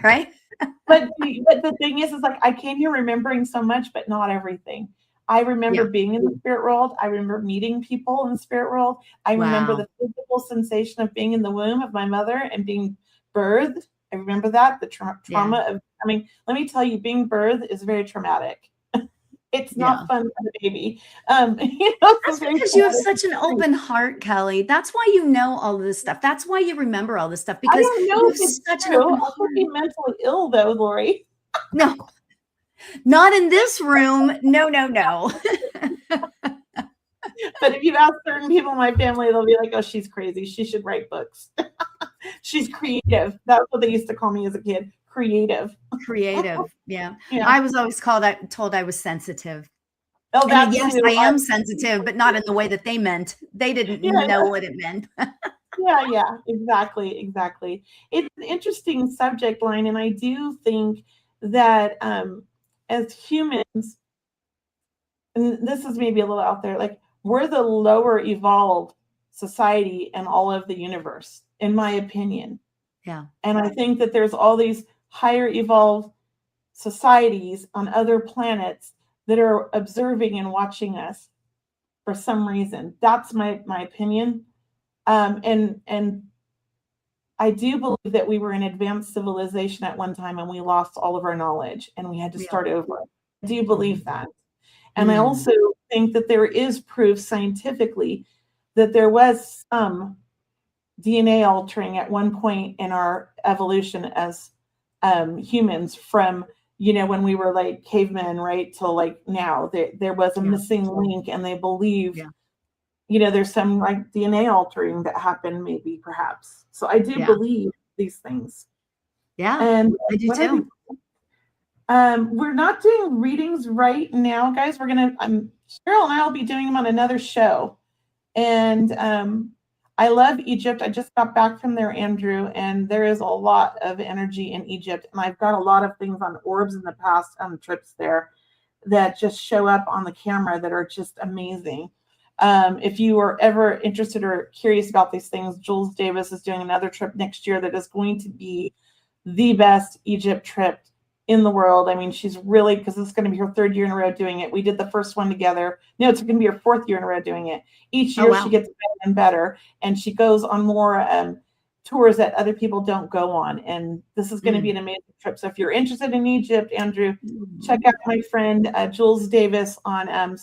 S3: Right?
S2: But the thing is I came here remembering so much, but not everything. I remember being in the spirit world. I remember meeting people in the spirit world. I remember the physical sensation of being in the womb of my mother and being birthed. I remember that, the trauma of, let me tell you, being birthed is very traumatic. It's not fun for the baby.
S3: That's because you have such an open heart, Kelly. That's why you know all of this stuff. That's why you remember all this stuff, because
S2: I don't know
S3: you
S2: if it's
S3: such
S2: true.
S3: an open
S2: I
S3: heart.
S2: could be mentally ill though, Lori.
S3: No, not in this room. No.
S2: But if you ask certain people in my family, they'll be like, oh, she's crazy. She should write books. She's creative. That's what they used to call me as a kid. Creative.
S3: Yeah. I was always told I was sensitive.
S2: Oh, that's
S3: yes, I am sensitive, but not in the way that they meant. They didn't know what it meant.
S2: Yeah, exactly. It's an interesting subject line, and I do think that as humans, and this is maybe a little out there, we're the lower evolved society in all of the universe, in my opinion.
S3: Yeah.
S2: And I think that there's all these higher evolved societies on other planets that are observing and watching us for some reason. That's my opinion. And I do believe that we were an advanced civilization at one time and we lost all of our knowledge and we had to start over. I do believe that. And I also think that there is proof scientifically that there was some DNA altering at one point in our evolution as humans from when we were like cavemen, right? Till like now, there was a missing link, and they believe, there's some like DNA altering that happened, maybe, perhaps. So I do believe these things.
S3: Yeah,
S2: and
S3: I do too.
S2: We're not doing readings right now, guys. We're gonna, Cheryl and I will be doing them on another show. And I love Egypt. I just got back from there, Andrew, and there is a lot of energy in Egypt. And I've got a lot of things on orbs in the past on trips there that just show up on the camera that are just amazing. If you are ever interested or curious about these things, Jules Davis is doing another trip next year that is going to be the best Egypt trip in the world. I mean, she's really, because this is going to be her 3rd year in a row doing it. We did the first one together. No, it's going to be her 4th year in a row doing it. Each year she gets better and better, and she goes on more tours that other people don't go on. And this is going to be an amazing trip. So if you're interested in Egypt, Andrew, check out my friend Jules Davis on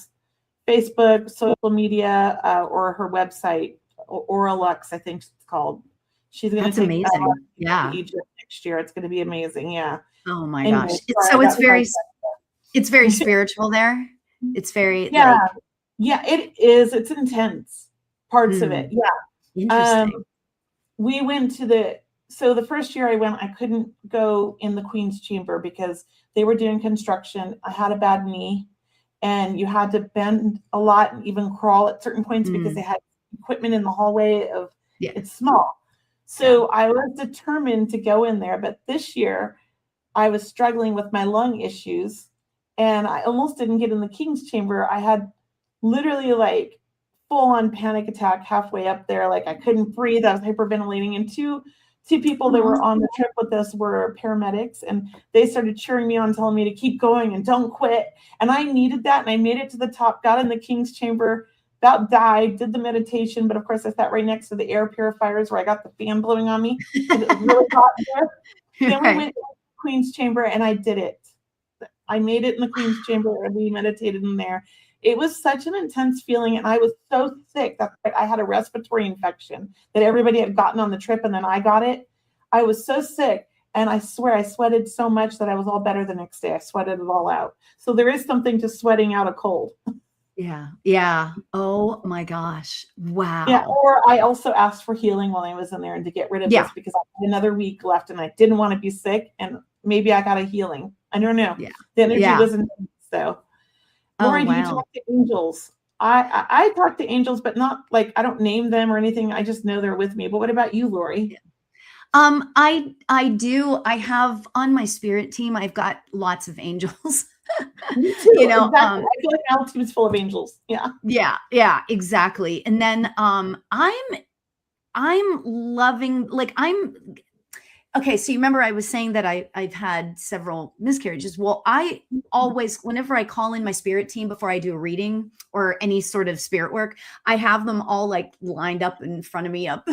S2: Facebook, social media, or her website, Oralux, I think it's called. She's going to take
S3: amazing.
S2: To Egypt next year. It's going to be amazing. Yeah.
S3: Oh my gosh. It's very spiritual there. It's very
S2: it is. It's intense parts of it. Yeah.
S3: Interesting.
S2: We went to the first year I went, I couldn't go in the Queen's Chamber because they were doing construction. I had a bad knee, and you had to bend a lot and even crawl at certain points because they had equipment in the hallway it's small. So I was determined to go in there. But this year I was struggling with my lung issues, and I almost didn't get in the King's Chamber. I had literally like full on panic attack halfway up there. Like I couldn't breathe. I was hyperventilating. And two people that were on the trip with us were paramedics, and they started cheering me on, telling me to keep going and don't quit. And I needed that. And I made it to the top, got in the King's Chamber, about died, did the meditation. But of course I sat right next to the air purifiers where I got the fan blowing on me. It was really hot there. Then we went to the Queen's Chamber, and I did it. I made it in the Queen's Chamber, and we meditated in there. It was such an intense feeling, and I was so sick that I had a respiratory infection that everybody had gotten on the trip, and then I got it. I was so sick, and I swear I sweated so much that I was all better the next day. I sweated it all out. So there is something to sweating out a cold.
S3: Yeah. Yeah. Oh my gosh. Wow.
S2: Yeah. Or I also asked for healing while I was in there and to get rid of this because I had another week left and I didn't want to be sick, and maybe I got a healing. I don't know.
S3: Yeah.
S2: The energy wasn't so. Lauren, do you talk to angels? I talk to angels, but not like I don't name them or anything. I just know they're with me. But what about you, Lori?
S3: Yeah. I do. I have on my spirit team, I've got lots of angels.
S2: Me too, exactly. I feel like our team is full of angels.
S3: Yeah, exactly. And then I'm loving, like okay, so you remember I was saying that I've had several miscarriages. Well, I always, whenever I call in my spirit team before I do a reading or any sort of spirit work, I have them all like lined up in front of me up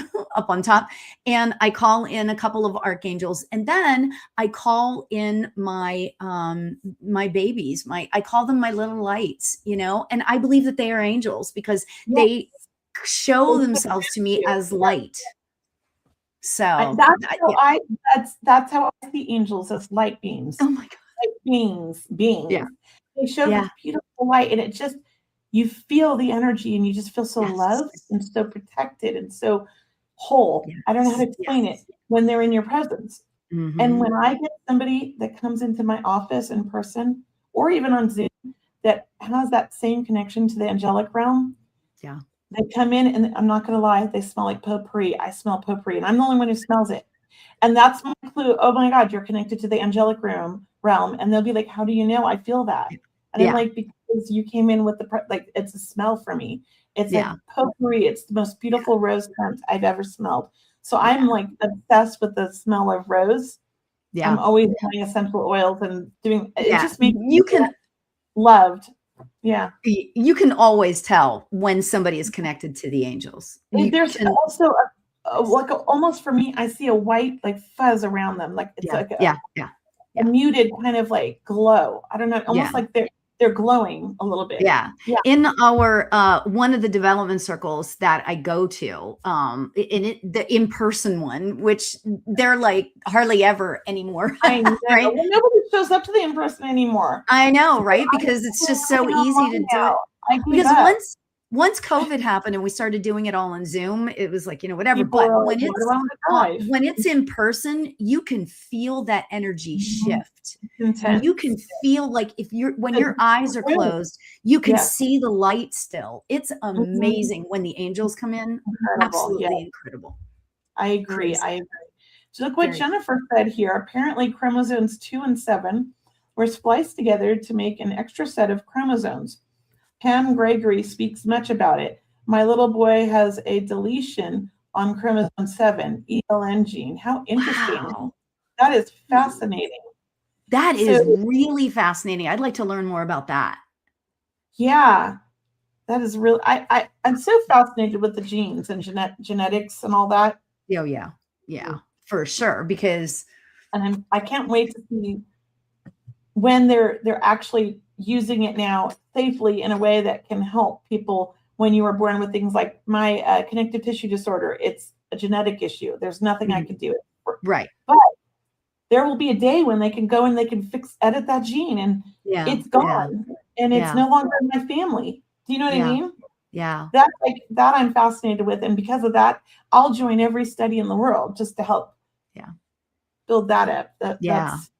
S3: on top. And I call in a couple of archangels, and then I call in my my babies. I call them my little lights, and I believe that they are angels because they show themselves to me as light. So
S2: that's how I see angels, as light beams.
S3: Oh my God.
S2: Light beings.
S3: Yeah.
S2: They show this beautiful light, and it just, you feel the energy, and you just feel so loved and so protected and so whole. I don't know how to explain it when they're in your presence. And when I get somebody that comes into my office in person or even on Zoom that has that same connection to the angelic realm, they come in, and I'm not going to lie, they smell like potpourri. I smell potpourri, and I'm the only one who smells it. And that's my clue. Oh my God, you're connected to the angelic realm. And they'll be like, how do you know? I feel that. And I'm like, because you came in with it's a smell for me. It's like potpourri. It's the most beautiful rose scent I've ever smelled. So I'm like obsessed with the smell of rose. I'm always doing essential oils and doing, it just makes me loved. Yeah.
S3: You can always tell when somebody is connected to the angels.
S2: There's also almost for me, I see a white like fuzz around them. Like it's a muted kind of like glow. I don't know. Almost like they're glowing a little bit.
S3: Yeah.
S2: Yeah.
S3: In our one of the development circles that I go to, the in-person one, which they're like hardly ever anymore.
S2: I know.
S3: Right?
S2: Well, nobody shows up to the in-person anymore.
S3: I know, right? Because it's just so easy to do it.
S2: I gave
S3: Because
S2: up.
S3: once COVID happened and we started doing it all on Zoom, it was like, whatever.
S2: People
S3: But
S2: are
S3: when
S2: like, "What do I want to drive?"
S3: when it's in person, you can feel that energy shift.
S2: Intense.
S3: You can feel like when your eyes are closed, you can
S2: Yes.
S3: see the light still. It's amazing when the angels come in.
S2: Incredible.
S3: Absolutely
S2: Yeah.
S3: incredible.
S2: I agree.
S3: Crazy.
S2: I agree. So look what
S3: Very
S2: Jennifer said here. Apparently chromosomes 2 and 7 were spliced together to make an extra set of chromosomes. Pam Gregory speaks much about it. My little boy has a deletion on chromosome 7, ELN gene. How interesting.
S3: Wow.
S2: That is fascinating.
S3: That is really fascinating. I'd like to learn more about that.
S2: Yeah, that is really, I'm so fascinated with the genes and genetics and all that.
S3: Oh, yeah. Yeah, for sure. Because
S2: And I can't wait to see when they're actually using it now safely in a way that can help people when you were born with things like my connective tissue disorder. It's a genetic issue. There's nothing I can do.
S3: right.
S2: But there will be a day when they can go and they can edit that gene and it's gone and it's no longer in my family. Do you know what I mean?
S3: Yeah.
S2: That's that I'm fascinated with. And because of that, I'll join every study in the world just to help build that up. That's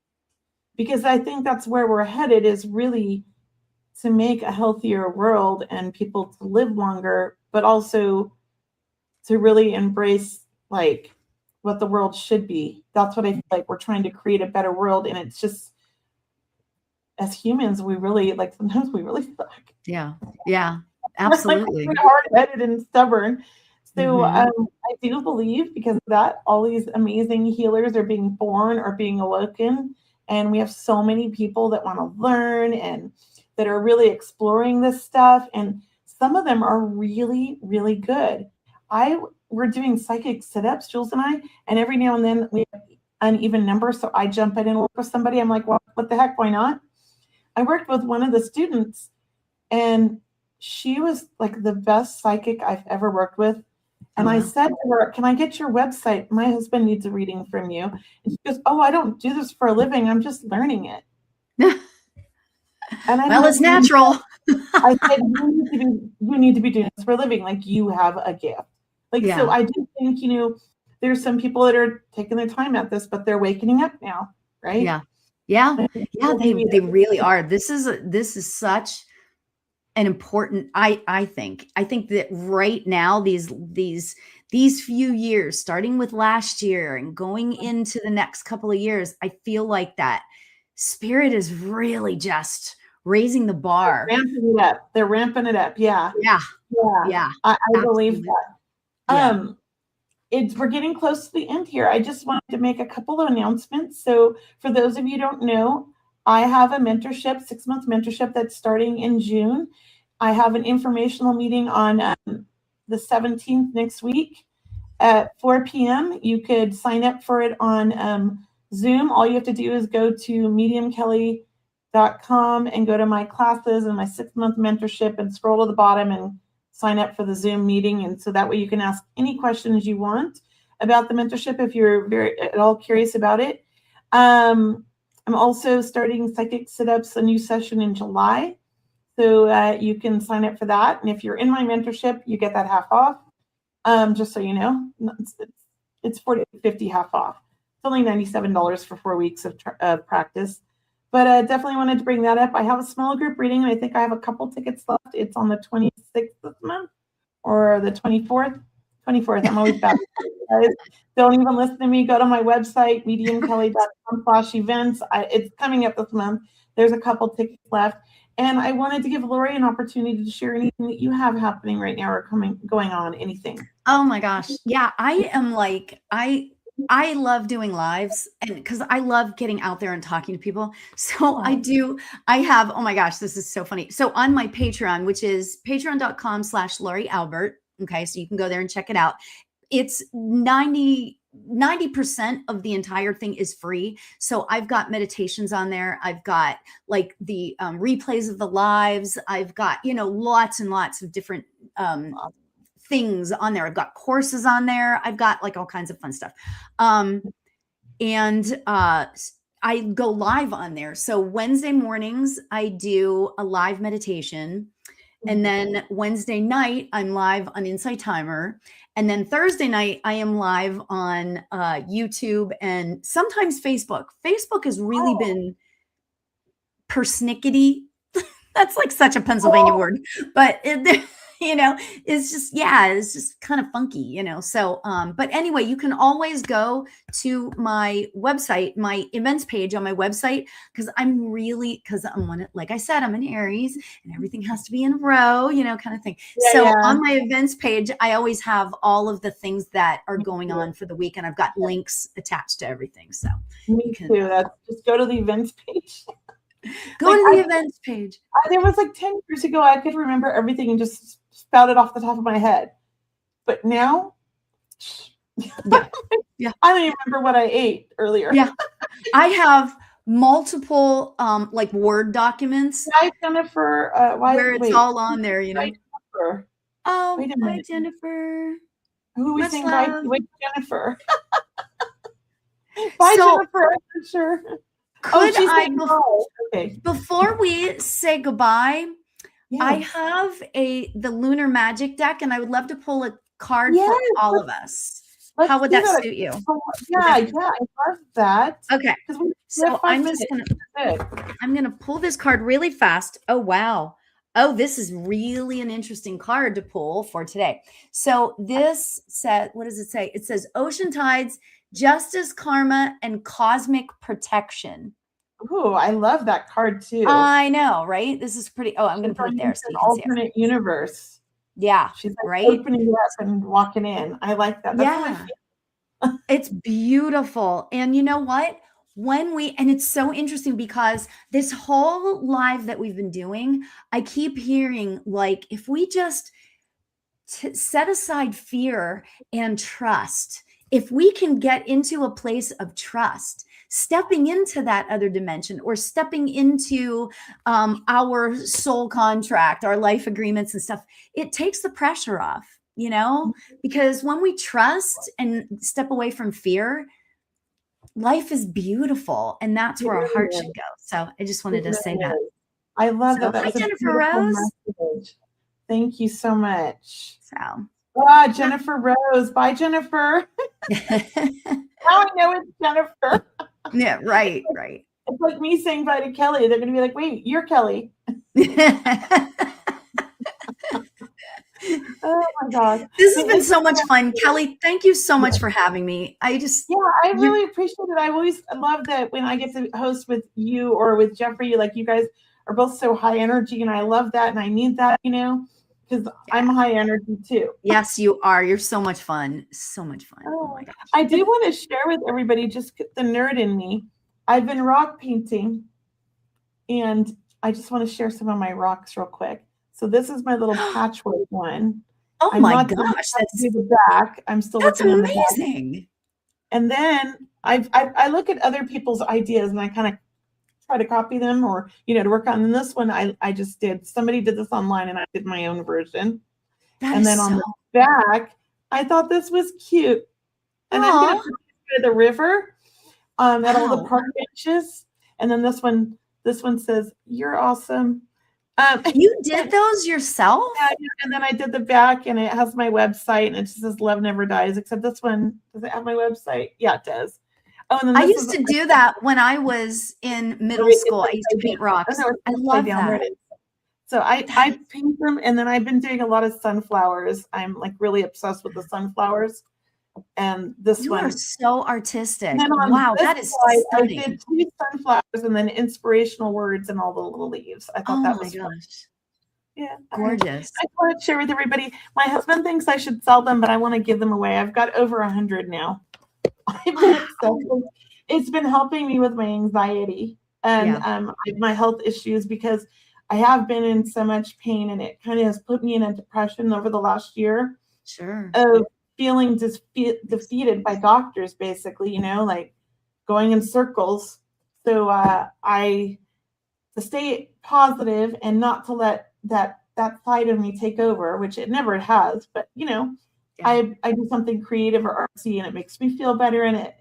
S2: because I think that's where we're headed, is really to make a healthier world and people to live longer, but also to really embrace like what the world should be. That's what I feel like we're trying to create a better world. And it's just, as humans, we really sometimes we really suck.
S3: Yeah. Yeah. Absolutely.
S2: We're hard-headed and stubborn. So I do believe, because of that, all these amazing healers are being born or being awoken. And we have so many people that want to learn and that are really exploring this stuff. And some of them are really, really good. We're doing psychic sit-ups, Jules and I, and every now and then we have uneven numbers. So I jump in and work with somebody. I'm like, well, what the heck? Why not? I worked with one of the students and she was like the best psychic I've ever worked with. And I said to her, can I get your website? My husband needs a reading from you. And she goes, oh, I don't do this for a living. I'm just learning it. And
S3: well, it's natural.
S2: I said, you need to be doing this for a living. Like, you have a gift. So I do think, there's some people that are taking their time at this, but they're waking up now. Right.
S3: Yeah. Yeah. Yeah. They really are. This is such an important, I think that right now, these few years, starting with last year and going into the next couple of years, I feel like that spirit is really just raising the bar.
S2: They're ramping it up. Yeah.
S3: Yeah.
S2: Yeah.
S3: Yeah.
S2: I believe that. We're getting close to the end here. I just wanted to make a couple of announcements. So for those of you who don't know, I have a mentorship, 6-month mentorship that's starting in June. I have an informational meeting on the 17th next week at 4 p.m. You could sign up for it on Zoom. All you have to do is go to mediumkelly.com and go to my classes and my 6-month mentorship and scroll to the bottom and sign up for the Zoom meeting. And so that way you can ask any questions you want about the mentorship if you're at all curious about it. I'm also starting Psychic Sit-Ups, a new session in July. So you can sign up for that. And if you're in my mentorship, you get that half off. Just so you know, it's 40 to 50 half off. It's only $97 for 4 weeks of practice. But definitely wanted to bring that up. I have a small group reading, and I think I have a couple tickets left. It's on the 26th of the month or the 24th. 24th. I'm always bad. Don't even listen to me. Go to my website, mediumkelly.com/events. It's coming up this month. There's a couple tickets left. And I wanted to give Lori an opportunity to share anything that you have happening right now or going on, anything.
S3: Oh my gosh. Yeah. I am like, I love doing lives, and because I love getting out there and talking to people. So I have, oh my gosh, this is so funny. So on my Patreon, which is patreon.com/Lori Albert. Okay. So you can go there and check it out. It's $99 90% of the entire thing is free. So I've got meditations on there. I've got like the replays of the lives. I've got, lots and lots of different things on there. I've got courses on there. I've got like all kinds of fun stuff. And I go live on there. So Wednesday mornings, I do a live meditation. And then Wednesday night, I'm live on Insight Timer. And then Thursday night, I am live on YouTube and sometimes Facebook. Facebook has really been persnickety. That's like such a Pennsylvania word, but it's just kind of funky, So, but anyway, you can always go to my website, my events page on my website, because like I said, I'm an Aries and everything has to be in a row, kind of thing. On my events page, I always have all of the things that are going on for the week, and I've got links attached to everything. So
S2: me too. Just go to the events page.
S3: Go to the events page.
S2: There was like 10 years ago, I could remember everything and just spout it off the top of my head. But now,
S3: yeah.
S2: I don't even remember what I ate earlier.
S3: Yeah. I have multiple like Word documents.
S2: Hi, Jennifer.
S3: Where it's all on there,
S2: Hi, Jennifer.
S3: Oh,
S2: Wait a
S3: hi,
S2: minute.
S3: Jennifer.
S2: Who are we
S3: Much
S2: saying
S3: love.
S2: bye? Wait, Jennifer. Bye,
S3: So-
S2: Jennifer. I'm sure.
S3: Could
S2: she's
S3: I,
S2: saying bye. Okay.
S3: before we say goodbye,
S2: Yeah.
S3: I have the Lunar Magic deck, and I would love to pull a card
S2: Yes,
S3: for all of us.
S2: Let's
S3: How would
S2: do
S3: that suit you?
S2: Yeah, I love that.
S3: Okay.
S2: 'Cause we have
S3: So
S2: 5
S3: I'm
S2: minutes.
S3: just
S2: Good.
S3: I'm gonna pull this card really fast. Oh, wow. Oh, this is really an interesting card to pull for today. So this said, what does it say? It says ocean tides, justice, karma, and cosmic protection.
S2: Ooh, I love that card too.
S3: I know, right? This is pretty. Oh, I'm going to put it there so
S2: An
S3: you can see it.
S2: alternate universe.
S3: Yeah,
S2: She's like
S3: right?
S2: opening it up and walking in. I like that. That's
S3: Yeah. It's beautiful. And you know what? And it's so interesting because this whole live that we've been doing, I keep hearing like, if we just set aside fear and trust, if we can get into a place of trust, stepping into that other dimension or stepping into our soul contract, our life agreements and stuff, it takes the pressure off, because when we trust and step away from fear, life is beautiful, and that's where our heart should go. So I just wanted to say that.
S2: I love
S3: So,
S2: that.
S3: hi,
S2: Was a
S3: Jennifer
S2: beautiful
S3: Rose.
S2: message. Thank you so much.
S3: So
S2: Jennifer Rose. Bye, Jennifer. Now I know it's Jennifer.
S3: yeah, right.
S2: It's like me saying bye to Kelly. They're going to be like, wait, you're Kelly. Oh my God.
S3: This has been so much fun. Kelly, thank you so much for having me. I
S2: really appreciate it. I always love that when I get to host with you or with Jeffrey, like you guys are both so high energy, and I love that, and I need that, because I'm high energy too.
S3: Yes, you are. You're so much fun. So much fun. Oh my gosh.
S2: I do want to share with everybody just the nerd in me. I've been rock painting, and I just want to share some of my rocks real quick. So this is my little patchwork one.
S3: Oh my gosh,
S2: that's the back. I'm still looking on the back.
S3: Amazing.
S2: And then I look at other people's ideas and I kind of try to copy them or to work on. And this one I just did. Somebody did this online and I did my own version. And then on the back, I thought this was cute. And I'm going to put it at the river at all the park benches. And then this one says, "You're awesome."
S3: You did those yourself?
S2: Yeah, and then I did the back, and it has my website, and it just says "Love Never Dies." Except this one, does it have my website? Yeah, it does. Oh, and then
S3: I used to do that when I was in middle school. I used to paint rocks. I love that.
S2: So I paint them, and then I've been doing a lot of sunflowers. I'm like really obsessed with the sunflowers. And this
S3: you
S2: one
S3: are so artistic.
S2: on
S3: Wow,
S2: this
S3: that is
S2: slide,
S3: stunning.
S2: I did 2 sunflowers and then inspirational words and all the little leaves. I thought that was fun. Yeah,
S3: gorgeous.
S2: I want to share with everybody. My husband thinks I should sell them, but I want to give them away. I've got over 100 now. It's been helping me with my anxiety and my health issues because I have been in so much pain, and it kind of has put me in a depression over the last year.
S3: Sure.
S2: Of feeling defeated by doctors, basically, like going in circles. So I to stay positive and not to let that side of me take over, which it never has, but I do something creative or artsy and it makes me feel better in it.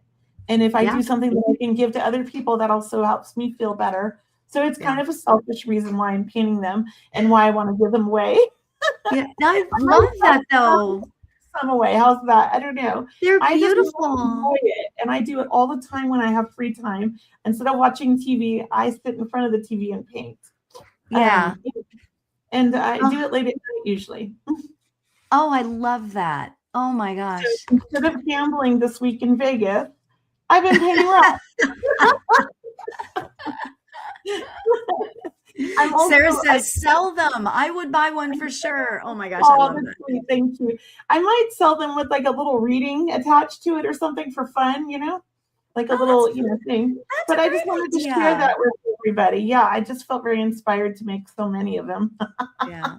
S2: And if I do something that I can give to other people, that also helps me feel better. So it's kind of a selfish reason why I'm painting them and why I want to give them away.
S3: Yeah, I love that though.
S2: Some away. How's that? I don't know.
S3: They're
S2: I
S3: beautiful.
S2: just enjoy it, and I do it all the time when I have free time. Instead of watching TV, I sit in front of the TV and paint.
S3: Yeah.
S2: And I do it late at night usually.
S3: Oh, I love that. Oh my gosh.
S2: So instead of gambling this week in Vegas, I've been painting rocks.
S3: Sarah says, sell them. I would buy one for sure. Oh my gosh,
S2: I
S3: love that.
S2: Sweet. Thank you. I might sell them with like a little reading attached to it or something for fun, like a little, thing. But I just wanted to share that with everybody. Yeah, I just felt very inspired to make so many of them.
S3: Yeah,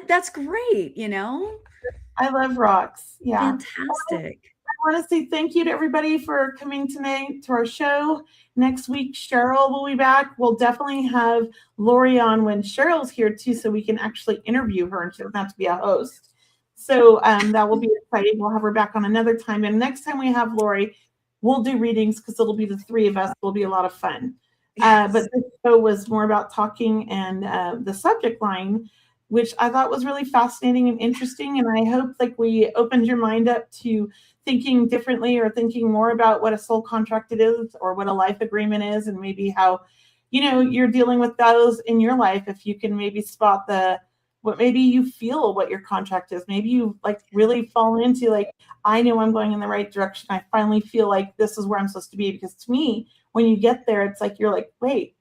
S3: that's great.
S2: I love rocks. Yeah,
S3: fantastic.
S2: I want to say thank you to everybody for coming tonight to our show. Next week, Cheryl will be back. We'll definitely have Lori on when Cheryl's here too, so we can actually interview her and she doesn't have to be a host. So that will be exciting. We'll have her back on another time. And next time we have Lori, we'll do readings because it'll be the three of us. It'll be a lot of fun. Yes. But this show was more about talking and the subject line, which I thought was really fascinating and interesting. And I hope we opened your mind up to thinking differently or thinking more about what a soul contract it is or what a life agreement is, and maybe how, you're dealing with those in your life. If you can maybe spot what maybe you feel what your contract is. Maybe you really fall into I know I'm going in the right direction. I finally feel like this is where I'm supposed to be. Because to me, when you get there, it's you're wait,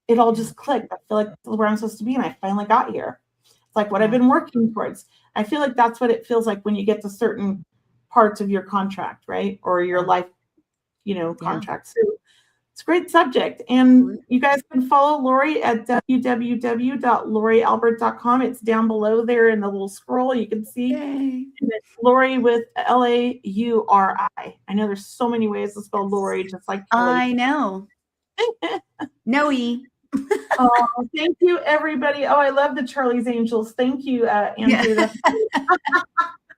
S2: it all just clicked. I feel like this is where I'm supposed to be, and I finally got here. It's what I've been working towards. I feel like that's what it feels like when you get to certain parts of your contract, right? Or your life, contract. So it's a great subject. And you guys can follow Lori at www.lorialbert.com. It's down below there in the little scroll. You can see it's Lori with Lauri. I know there's so many ways to spell Lori, just like Kelly.
S3: I know. No E.
S2: Oh, thank you, everybody. Oh, I love the Charlie's Angels. Thank you, Andrew. Yeah.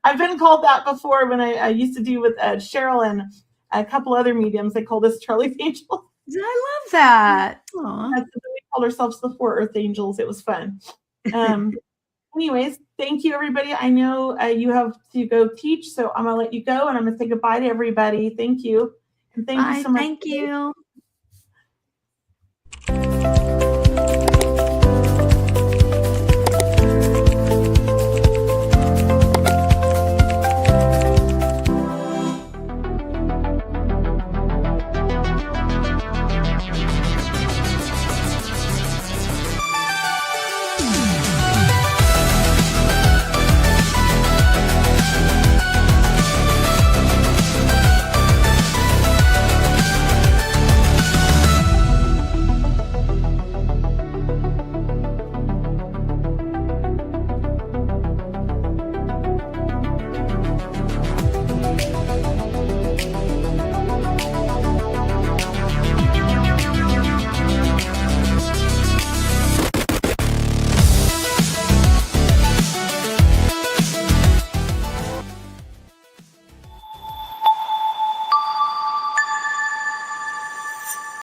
S2: I've been called that before when I used to do with Cheryl and a couple other mediums. They called us Charlie's Angels.
S3: I love that.
S2: We called ourselves the Four Earth Angels. It was fun. Anyways, thank you, everybody. I know you have to go teach, so I'm going to let you go, and I'm going to say goodbye to everybody. Thank you. And thank you so much.
S3: Thank you.